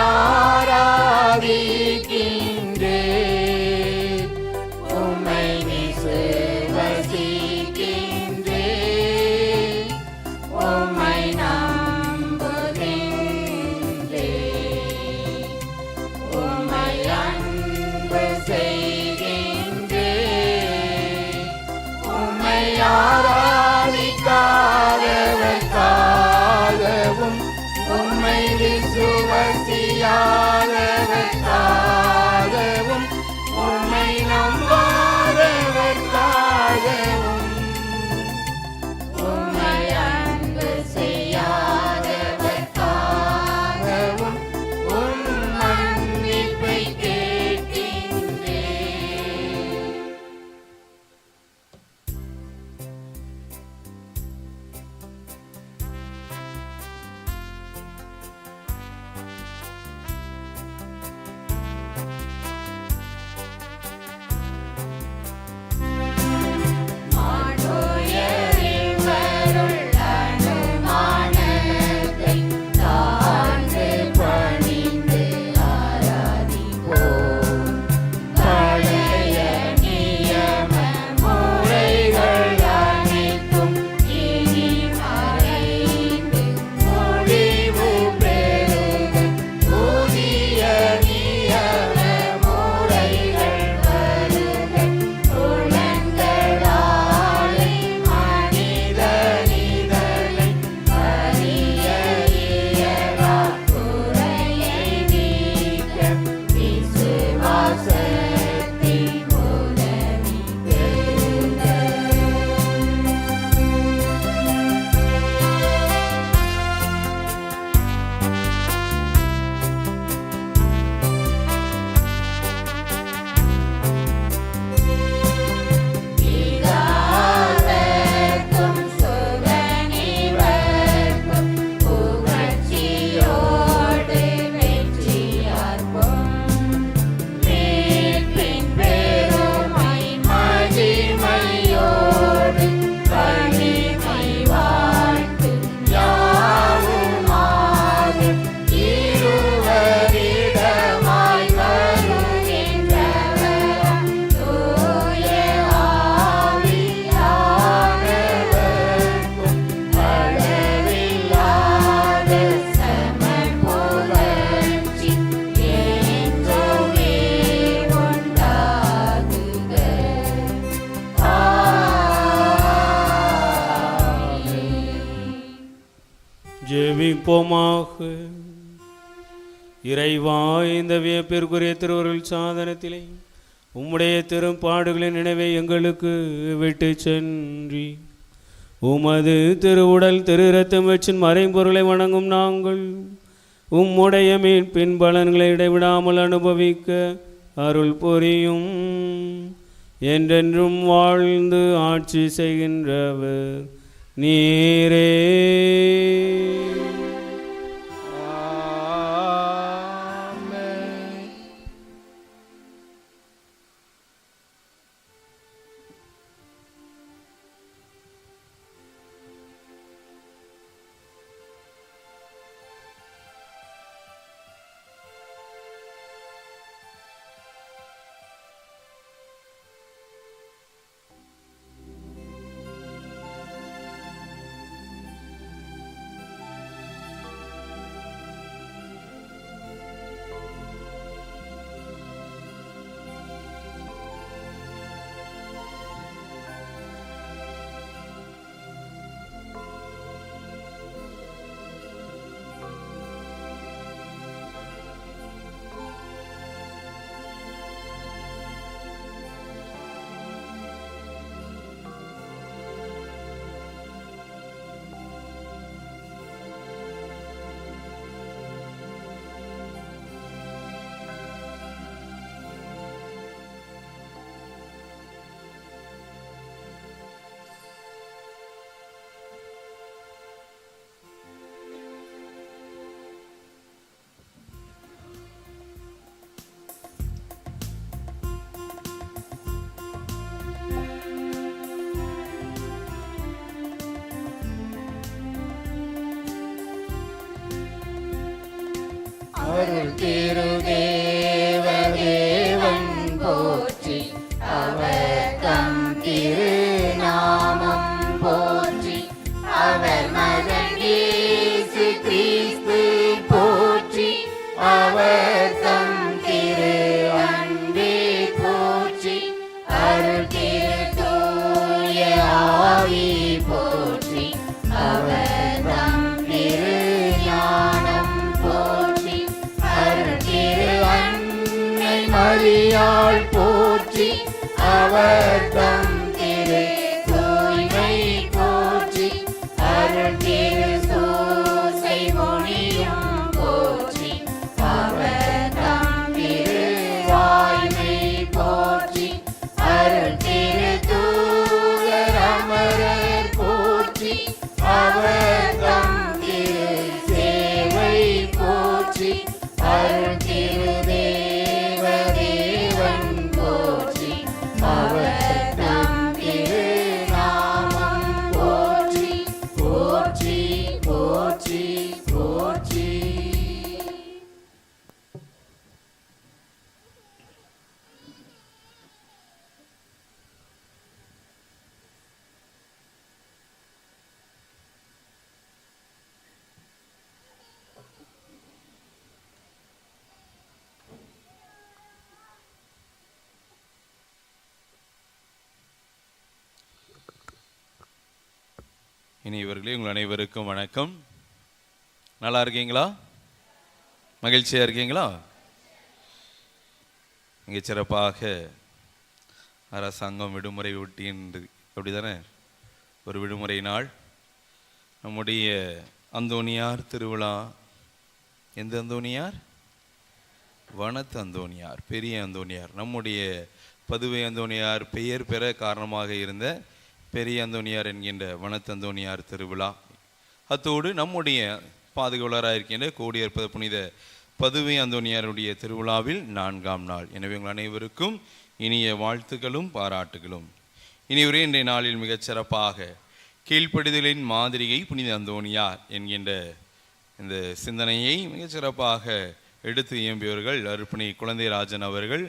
ஆராதிக்கின்றேன், உம்மை விசுவசிக்கின்றேன், உம்மை நம்புகின்றேன், உம்மை அன்பு செய்கின்றேன். உம்மை ஆராதிக்காதவர்க்காகவும் உம்மை விசுவசியாதவர்க்காகவும் உம்மை நம்பாதவர்க்காகவும் உம்மை அன்பு செய்யாதவர்க்காகவும் உம் மன்னிப்பை கேட்கின்றேன். ஜெபிப்போமாக. இறைவா, இந்த வியப்பிற்குரிய திருவருள் சாதனத்திலே உம்முடைய திருப்பாடுகளின் நினைவை எங்களுக்கு விட்டு சென்றி உமது திருவுடல் திரு இரத்தம் வச்சின் மறைபொருளை வணங்கும் நாங்கள் உம்முடைய மீட்பின் பலன்களை இடைவிடாமல் அனுபவிக்க அருள் புரியும். என்றென்றும் வாழ்ந்து ஆட்சி செய்கின்றவர் நீரே. அருள் திருதேவ தேவன் போற்றி, அவர் தம் திருநாமம் போற்றி, அவர் மகன் இயேசு கிறிஸ்து போற்றி, அவர் தம் திரு அன்பே போற்றி, அருள் திரு தூய ஆவி போற்றி, அவர் தம் திரு ஞானம் போற்றி, அருள் திரு அன்னை மரியாள் போற்றி, அவர் தம் திரு தூய்மை போற்றி, அருள் திரு சூசை மொழியும் போற்றி, அவர் தம் திரு வாய்மை போற்றி, அருள் திரு தூதர் அமரர் போற்றி, அவர் தம் திரு சேவை போற்றி, அருள் திரு தேவ தேவன் போற்றி, அவர் தம் திரு நாமம் போற்றி, போற்றி, போற்றி, போற்றி. இனியவர்களே, உங்கள் அனைவருக்கும் வணக்கம். நல்லா இருக்கீங்களா? மகிழ்ச்சியாக இருக்கீங்களா? இங்கே சிறப்பாக அரசாங்கம் விடுமுறை ஒட்டின்றது, அப்படி தானே? ஒரு விடுமுறை நாள். நம்முடைய அந்தோனியார் திருவிழா. எந்த அந்தோனியார்? வனத்து அந்தோனியார், பெரிய அந்தோனியார். நம்முடைய பதுவை அந்தோனியார் பெயர் பெற காரணமாக இருந்த பெரிய அந்தோனியார் என்கின்ற வனத்து அந்தோனியார் திருவிழா. அத்தோடு நம்முடைய பாதுகாவலராக இருக்கின்ற கோடியற்பத புனித பதுவை அந்தோனியாருடைய திருவிழாவில் 4ஆம் நாள். எனவே உங்கள் அனைவருக்கும் இனிய வாழ்த்துக்களும் பாராட்டுகளும். இனிவரே இன்றைய நாளில் மிகச்சிறப்பாக கீழ்ப்படிதலின் மாதிரியை புனித அந்தோனியார் என்கின்ற இந்த சிந்தனையை மிகச்சிறப்பாக எடுத்து இயம்பியவர்கள் அருப்பணி குழந்தைராஜன் அவர்கள்.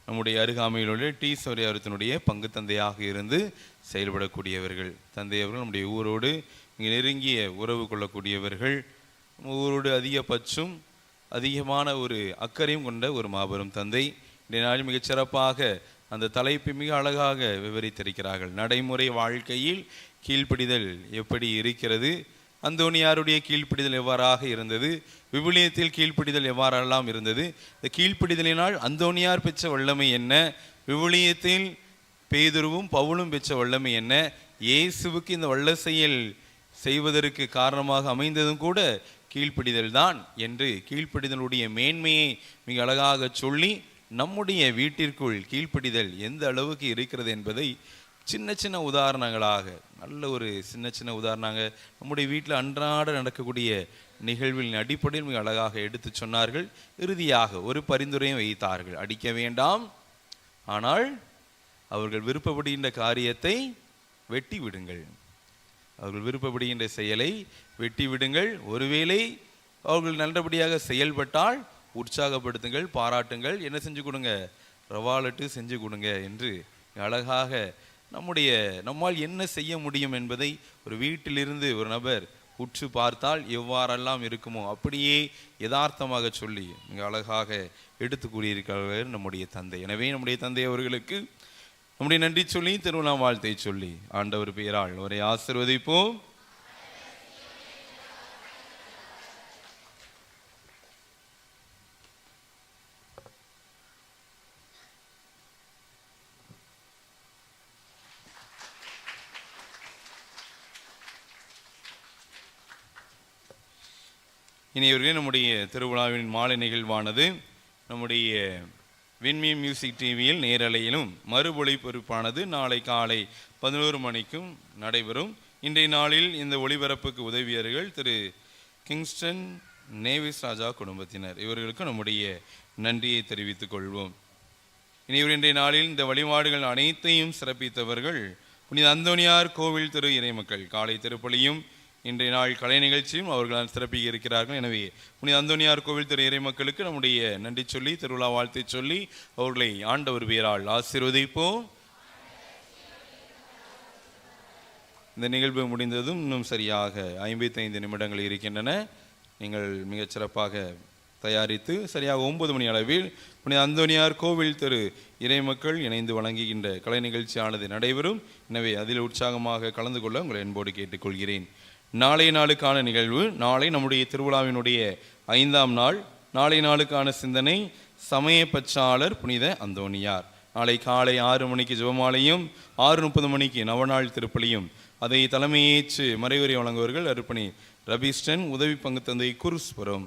நம்முடைய அருகாமையில் உள்ள டீஸ்வரியாரத்தினுடைய பங்கு தந்தையாக இருந்து செயல்படக்கூடியவர்கள். தந்தை அவர்கள் நம்முடைய ஊரோடு இங்கே நெருங்கிய உறவு கொள்ளக்கூடியவர்கள். ஊரோடு அதிகமான ஒரு அக்கறையும் கொண்ட ஒரு மாபெரும் தந்தை. இன்றைய நாளில் மிகச்சிறப்பாக அந்த தலைப்பை மிக அழகாக விவரித்திருக்கிறார்கள். நடைமுறை வாழ்க்கையில் கீழ்ப்படிதல் எப்படி இருக்கிறது, அந்தோனியாருடைய கீழ்ப்படிதல் எவ்வாறாக இருந்தது, விவிலியத்தில் கீழ்ப்படிதல் எவ்வாறெல்லாம் இருந்தது, இந்த கீழ்ப்படிதலினால் அந்தோனியார் பெற்ற வல்லமை என்ன, விவிலியத்தில் பேதுருவும் பவுலும் பெற்ற வல்லமை என்ன, இயேசுவுக்கு இந்த வல்ல செயல் செய்வதற்கு காரணமாக அமைந்ததும் கூட கீழ்ப்படிதல் தான் என்று கீழ்ப்படிதலுடைய மேன்மையை மிக அழகாக சொல்லி நம்முடைய வீட்டிற்குள் கீழ்ப்படிதல் எந்த அளவுக்கு இருக்கிறது என்பதை சின்ன சின்ன உதாரணங்களாக, நல்ல ஒரு சின்ன சின்ன உதாரணங்க நம்முடைய வீட்டில் அன்றாட நடக்கக்கூடிய நிகழ்வின் அடிப்படையில் மிக அழகாக எடுத்து சொன்னார்கள். இறுதியாக ஒரு பரிந்துரையும் வைத்தார்கள். அடிக்க வேண்டாம், ஆனால் அவர்கள் விருப்பப்படுகின்ற காரியத்தை வெட்டி விடுங்கள். அவர்கள் விருப்பப்படுகின்ற செயலை வெட்டி விடுங்கள். ஒருவேளை அவர்கள் நல்லபடியாக செயல்பட்டால் உற்சாகப்படுத்துங்கள், பாராட்டுங்கள், என்ன செஞ்சு கொடுங்க, ரவாலட்டு செஞ்சு கொடுங்க என்று அழகாக நம்மால் என்ன செய்ய முடியும் என்பதை ஒரு வீட்டிலிருந்து ஒரு நபர் உற்று பார்த்தால் எவ்வாறெல்லாம் இருக்குமோ அப்படியே யதார்த்தமாக சொல்லி மிக அழகாக எடுத்து கூறியிருக்கிறார்கள் நம்முடைய தந்தை. எனவே நம்முடைய தந்தை அவர்களுக்கு நம்முடைய நன்றி சொல்லி திருவிழா வாழ்த்தை சொல்லி ஆண்டவர் பெயரால் அவரை ஆசீர்வதிப்போம். இனியவர்களே, நம்முடைய திருவிழாவின் மாலை நிகழ்வானது நம்முடைய விண்மீ மியூசிக் டிவியில் நேரலையிலும் மறுஒளிபரப்பானது நாளை காலை 11 மணிக்கும் நடைபெறும். இன்றைய நாளில் இந்த ஒளிபரப்புக்கு உதவியர்கள் திரு கிங்ஸ்டன் நேவிஸ் ராஜா குடும்பத்தினர், இவர்களுக்கு நம்முடைய நன்றியை தெரிவித்துக் கொள்வோம். இன்றைய நாளில் இந்த வழிபாடுகள் அனைத்தையும் சிறப்பித்தவர்கள் புனித அந்தோனியார் கோவில் திரு இறைமக்கள். காலை திருப்பலியும் இன்றைய நாள் கலை நிகழ்ச்சியும் அவர்களால் சிறப்பிக்க இருக்கிறார்கள். எனவே புனித அந்தோனியார் கோவில் திரு இறைமக்களுக்கு நம்முடைய நன்றி சொல்லி திருவிழா வாழ்த்தை சொல்லி அவர்களை ஆண்டவர் பெயரால் ஆசீர்வதிப்போம். இந்த நிகழ்வு முடிந்ததும் இன்னும் சரியாக 55 நிமிடங்கள் இருக்கின்றன. நீங்கள் மிகச்சிறப்பாக தயாரித்து சரியாக 9 மணி அளவில் புனித அந்தோனியார் கோவில் திரு இறைமக்கள் இணைந்து வழங்குகின்ற கலை நிகழ்ச்சியானது நடைபெறும். எனவே அதில் உற்சாகமாக கலந்து கொள்ள உங்களை அன்போடு கேட்டுக்கொள்கிறேன். நாளைய நாளுக்கான நிகழ்வு, நாளை நம்முடைய திருவிழாவினுடைய 5ஆம் நாள். நாளை நாளுக்கான சிந்தனை சமய பற்றாளர் புனித அந்தோனியார். நாளை காலை 6 மணிக்கு ஜெபமாலையும் 6:30 மணிக்கு நவநாள் திருப்பலியும் அதை தலைமையேற்று மறைவுரை வழங்குவர்கள் அருப்பணி ரபிஸ்டன், உதவி பங்கு தந்தை குருஸ்புரம்.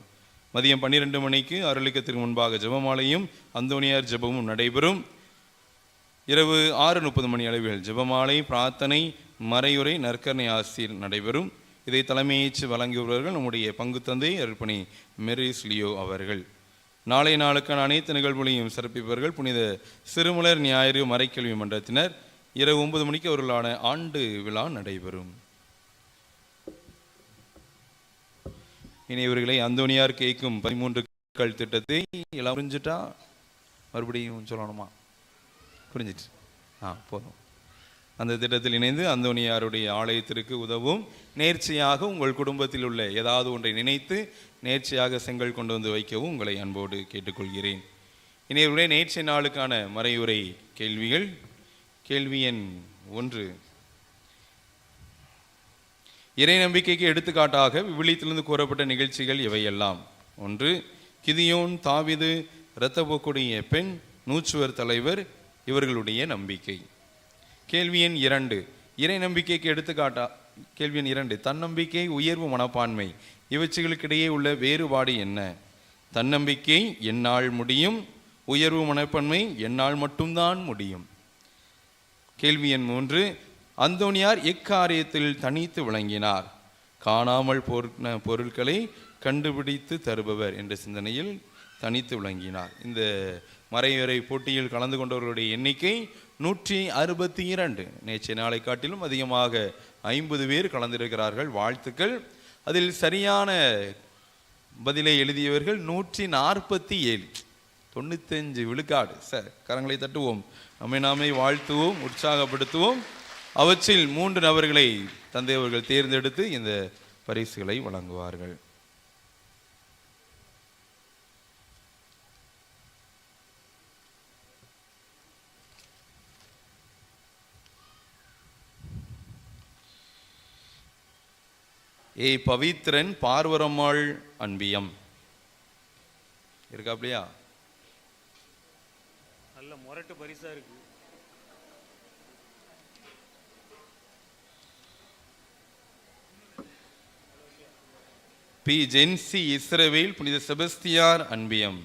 மதியம் 12 மணிக்கு அருளிக்கத்திற்கு முன்பாக ஜெபமாலையும் அந்தோனியார் ஜெபமும் நடைபெறும். இரவு 6:30 மணி அளவில் ஜெபமாலை, பிரார்த்தனை, மறையுரை, நற்கரணை ஆசிர் நடைபெறும். இதை தலைமையேற்று வழங்கியவர்கள் நம்முடைய பங்கு தந்தை அருப்பணி மெரிஸ் லியோ அவர்கள். நாளை நாளுக்கான அனைத்து நிகழ்வுகளையும் சிறப்பிப்பவர்கள் புனித சிறுமலர் ஞாயிறு மறைக்கல்வி மன்றத்தினர். இரவு 9 மணிக்கு அவர்களான ஆண்டு விழா நடைபெறும். இனி இவர்களை அந்தோனியார் கேட்கும் 13 திட்டத்தை எல்லாம் புரிஞ்சுட்டா மறுபடியும் சொல்லணுமா? புரிஞ்சிட்டு போதும். அந்த திட்டத்தில் இணைந்து அந்தோனியாருடைய ஆலயத்திற்கு உதவும். நேர்ச்சியாக உங்கள் குடும்பத்தில் உள்ள ஏதாவது ஒன்றை நினைத்து நேர்ச்சியாக செங்கல் கொண்டு வந்து வைக்கவும் உங்களை அன்போடு கேட்டுக்கொள்கிறேன். இனிவருடைய நேர்ச்சி நாளுக்கான மறையுரை கேள்விகள். கேள்வி எண் 1, இறை நம்பிக்கைக்கு எடுத்துக்காட்டாக விவிலியத்திலிருந்து கூறப்பட்ட நிகழ்ச்சிகள் இவையெல்லாம். 1, கிதியோன், தாவீது, இரத்தப்போக்குடைய பெண், நூற்றுவர் தலைவர் இவர்களுடைய நம்பிக்கை. கேள்வி எண் 2, இறை நம்பிக்கைக்கு எடுத்துக்காட்டா. கேள்வி எண் 2, தன்னம்பிக்கை, உயர்வு மனப்பான்மை இவற்றுகளுக்கிடையே உள்ள வேறுபாடு என்ன? தன்னம்பிக்கை என்னால் முடியும், உயர்வு மனப்பான்மை என்னால் மட்டும்தான் முடியும். கேள்வி எண் 3, அந்தோனியார் எக்காரியத்தில் தனித்து விளங்கினார்? காணாமல் போன பொருட்களை கண்டுபிடித்து தருபவர் என்ற சிந்தனையில் தனித்து விளங்கினார். இந்த மறையுரை போட்டியில் கலந்து கொண்டவர்களுடைய எண்ணிக்கை 162. நேற்றைய நாளை காட்டிலும் அதிகமாக 50 பேர் கலந்திருக்கிறார்கள். வாழ்த்துக்கள். அதில் சரியான பதிலை எழுதியவர்கள் 147, 95 விழுக்காடு. சார், கரங்களை தட்டுவோம், நம்மை நாமே வாழ்த்துவோம், உற்சாகப்படுத்துவோம். அவற்றில் 3 நபர்களை தந்தை அவர்கள் தேர்ந்தெடுத்து இந்த பரிசுகளை வழங்குவார்கள். ஏ பவித்ரன் பார்வரம்மாள் அன்பியம் இருக்கா அப்படியா? நல்ல முரட்டு பரிசா இருக்கு. பி ஜென்சி இஸ்ரவேல் புனித செபஸ்தியார் அன்பியம்.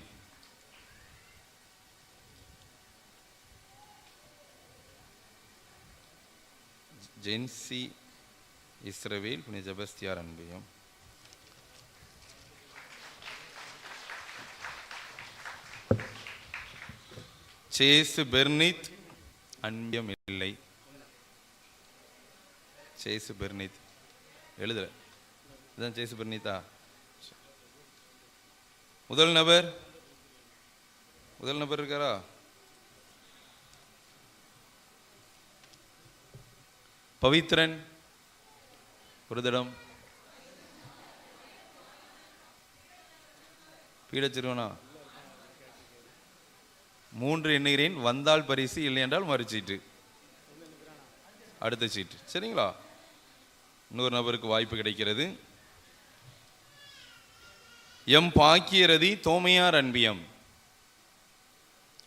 ஜென்சி இஸ்ரவேல் புனித செபஸ்தியார் அன்பியம். சேசு பெர்னித் அன்பியம் இல்லை. சேசு பெர்னித் எழுதல. இதான் சேசு பெர்னித்தா? முதல் நபர் இருக்காரா? பவித்ரன் ஒரு தடம். பீடச்சிறுவனா 3 எண்ணுகிறேன். வந்தால் பரிசு, இல்லை என்றால் மறுச்சீட்டு. அடுத்த சீட்டு சரிங்களா? இன்னொரு நபருக்கு வாய்ப்பு கிடைக்கிறது. எம் பாக்கியரதி தோமையார் அன்பியம்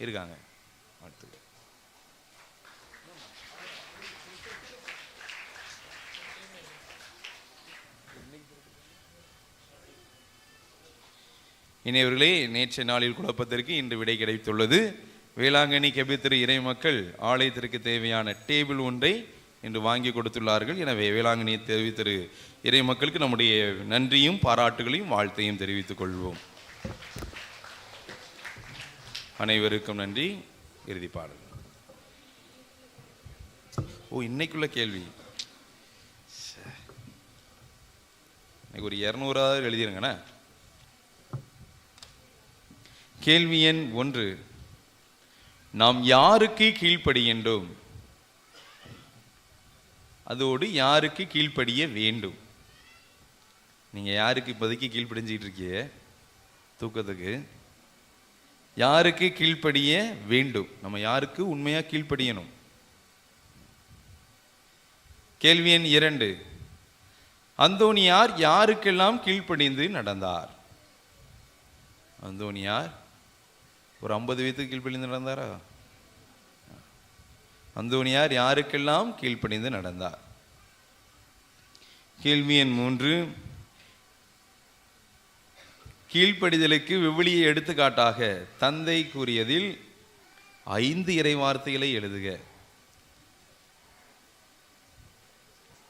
இருக்காங்க. அடுத்து இனியவர்களே, நேற்றைய நாளில் குழப்பத்திற்கு இன்று விடை கிடைத்துள்ளது. வேளாங்கண்ணி கெபித்திரு இறை மக்கள் ஆலயத்திற்கு தேவையான டேபிள் ஒன்றை இன்று வாங்கி கொடுத்துள்ளார்கள். எனவே வேளாங்கண்ணி தெரிவித்திரு இறை மக்களுக்கு நம்முடைய நன்றியும் பாராட்டுகளையும் வாழ்த்தையும் தெரிவித்துக் கொள்வோம். அனைவருக்கும் நன்றி. இறுதி பாடல். இன்னைக்குள்ள கேள்வி இன்னைக்கு ஒரு 200 எழுதிருங்கண்ணா. கேள்வி எண் 1. நாம் யாருக்கு கீழ்ப்படிகின்றோம்? அதோடு யாருக்கு கீழ்ப்படிய வேண்டும்? நீங்க யாருக்கு இப்போதைக்கு கீழ்ப்படிஞ்சிட்டு இருக்கீங்க? தூக்கத்துக்கு. யாருக்கு கீழ்ப்படிய வேண்டும்? நம்ம யாருக்கு உண்மையா கீழ்ப்படியணும்? கேள்வி எண் 2. அந்தோனியார் யாருக்கெல்லாம் கீழ்ப்படிந்து நடந்தார்? அந்தோனியார் ஒரு 50 வயதுக்கு கீழ்ப்படிந்து நடந்தாரா? அந்தோனியார் யாருக்கெல்லாம் கீழ்ப்படிந்து நடந்தார்? கேள்வி எண் 3. கீழ்ப்படிதலுக்கு விவிலிய எடுத்துக்காட்டாக தந்தை கூறியதில் 5 இறை வார்த்தைகளை எழுதுக.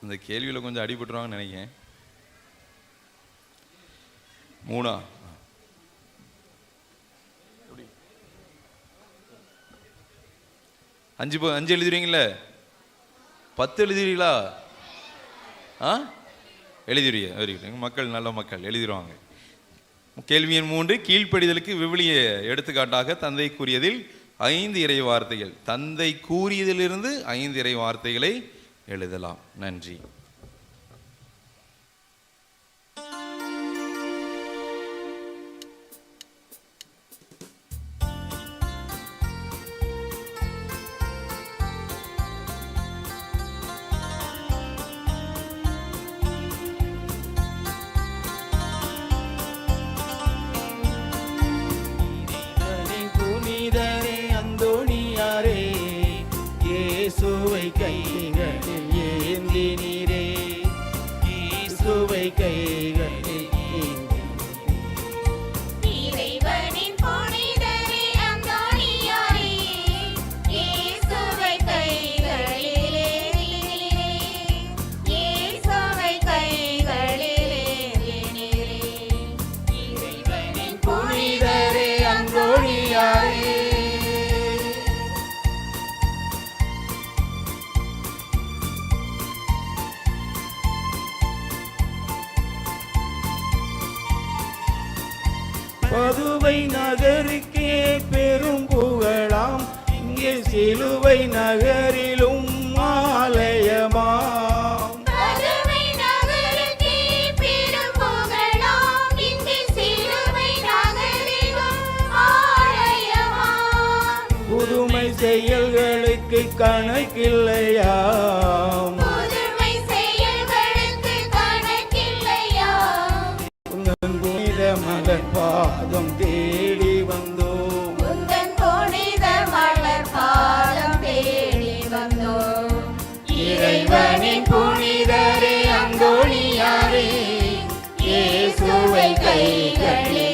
இந்த கேள்வியில கொஞ்சம் அடிபட்டுருவாங்கன்னு நினைக்கிறேன். 3 5 எழுதுறீங்கள? 10 எழுதுறீங்களா? எழுதிடுவீங்க. Very good. மக்கள் நல்ல மக்கள் எழுதிடுவாங்க. கேள்வி எண் 3. கீழ்ப்படிதலுக்கு விவிலிய எடுத்துக்காட்டாக தந்தை கூறியதில் 5 இறை வார்த்தைகள். தந்தை கூறியதிலிருந்து 5 இறை வார்த்தைகளை எழுதலாம். நன்றி. புனிதரே அந்தோனியாரே, இயேசுவை கைகளில் ஏந்தினீரே, இயேசுவை கைகளில் இறைவனின் புனிதரே அந்தோனியாரே, இயேசுவை கைகளில் ஏந்தினீரே, இயேசுவை கைகளில் ஏந்தினீரே. இறைவனின் புனிதரே அந்தோனியாரே. பதுவை நகருக்கே பெரும் புகழாம், இங்கே சிலுவை நகரிலும் ஆலயமாம். பதுவை நகருக்கே பெரும் புகழாம், இங்கே சிலுவை நகரிலும் ஆலயமாம். புதுமை செயல்களுக்கு கணக்கில்லையாம், புதுமை செயல்களுக்கு கணக்கில்லையாம். முகம் தேடி வந்தோம். உந்தன் புனித மலர் பாதம் தேடி வந்தோம். இறைவனின் புனிதரே அந்தோணியாரே, இயேசுவை கைகளில்